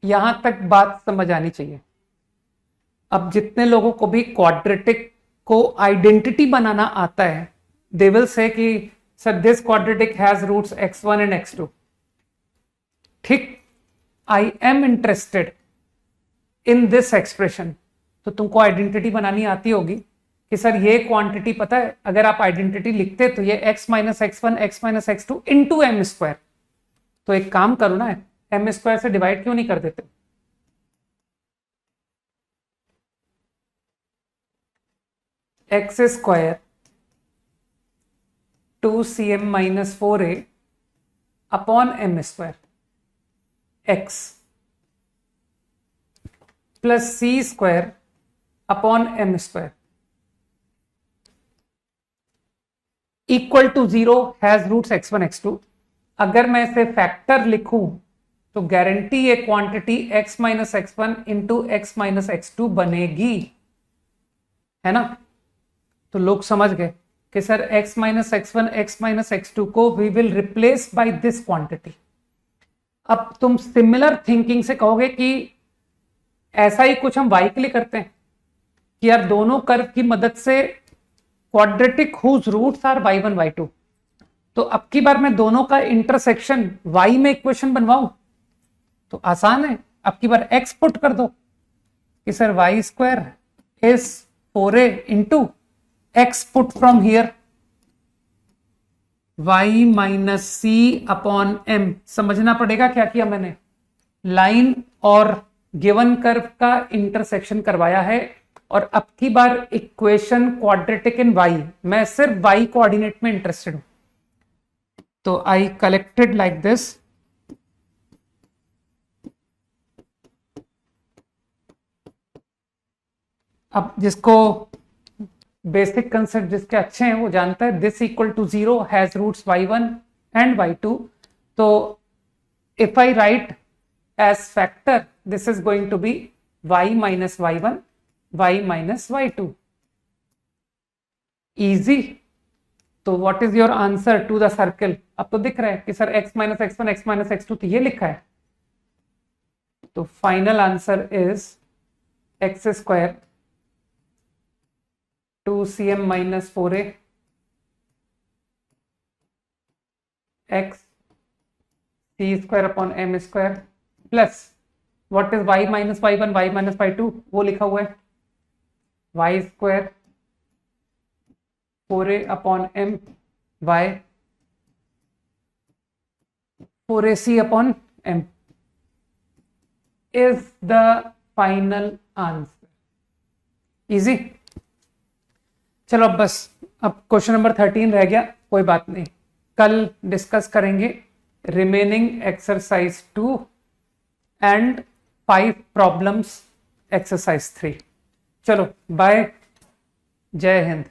यहां तक बात समझ आनी चाहिए। अब जितने लोगों को भी क्वाड्रेटिक को आइडेंटिटी बनाना आता है, दे विल से कि sir this quadratic has roots x1 and x2। ठीक, I am interested in this expression. तो तुमको आइडेंटिटी बनानी आती होगी कि सर ये क्वांटिटी पता है, अगर आप आइडेंटिटी लिखते तो ये x minus x1 x minus x2 into m square. तो एक काम करो ना, एम स्क्वायर से डिवाइड क्यों नहीं कर देते? X square 2cm minus 4a upon M square X plus C square upon M square equal to 0 has roots x1 x2। अगर मैं इसे फैक्टर लिखूं तो गारंटी ये quantity x minus x1 into X minus x2 बनेगी, है ना? तो लोग समझ गए कि sir x minus x1 X minus x2 को we will replace by this quantity. अब तुम सिमिलर थिंकिंग से कहोगे कि ऐसा ही कुछ हम y के लिए करते हैं कि यार दोनों कर्व की मदद से quadratic whose roots are y1 y2। तो अब की बार मैं दोनों का इंटरसेक्शन y में इक्वेशन बनवाऊं तो आसान है, अब की बार x पुट कर दो कि sir Y square is 4a into X put from here y minus C upon M. समझना पड़ेगा क्या किया मैंने, लाइन और गिवन कर्व का इंटरसेक्शन करवाया है। और अब की बार इक्वेशन क्वाड्रेटिक इन y, मैं सिर्फ y कोऑर्डिनेट में इंटरेस्टेड हूं। तो आई कलेक्टेड लाइक दिस, अब जिसको बेसिक कंसेप्ट जिसके अच्छे हैं वो जानता है this equal to 0 has roots y1 and y2। तो if I write as factor this is going to be y minus y1 y minus y2। Easy. तो what is your answer to the circle? अब तो दिख रहा है कि sir x minus x1 x minus x2 तो ये लिखा है। तो final answer is x square 2cm minus 4a x c square upon M square plus what is y minus y1 y minus y2 वो लिखा हुआ है y square 4a upon m y 4ac upon m is the final answer. Easy. चलो अब बस, अब question number 13 रह गया, कोई बात नहीं, कल डिस्कस करेंगे remaining exercise 2 and 5 problems exercise 3। चलो बाय, जय हिंद।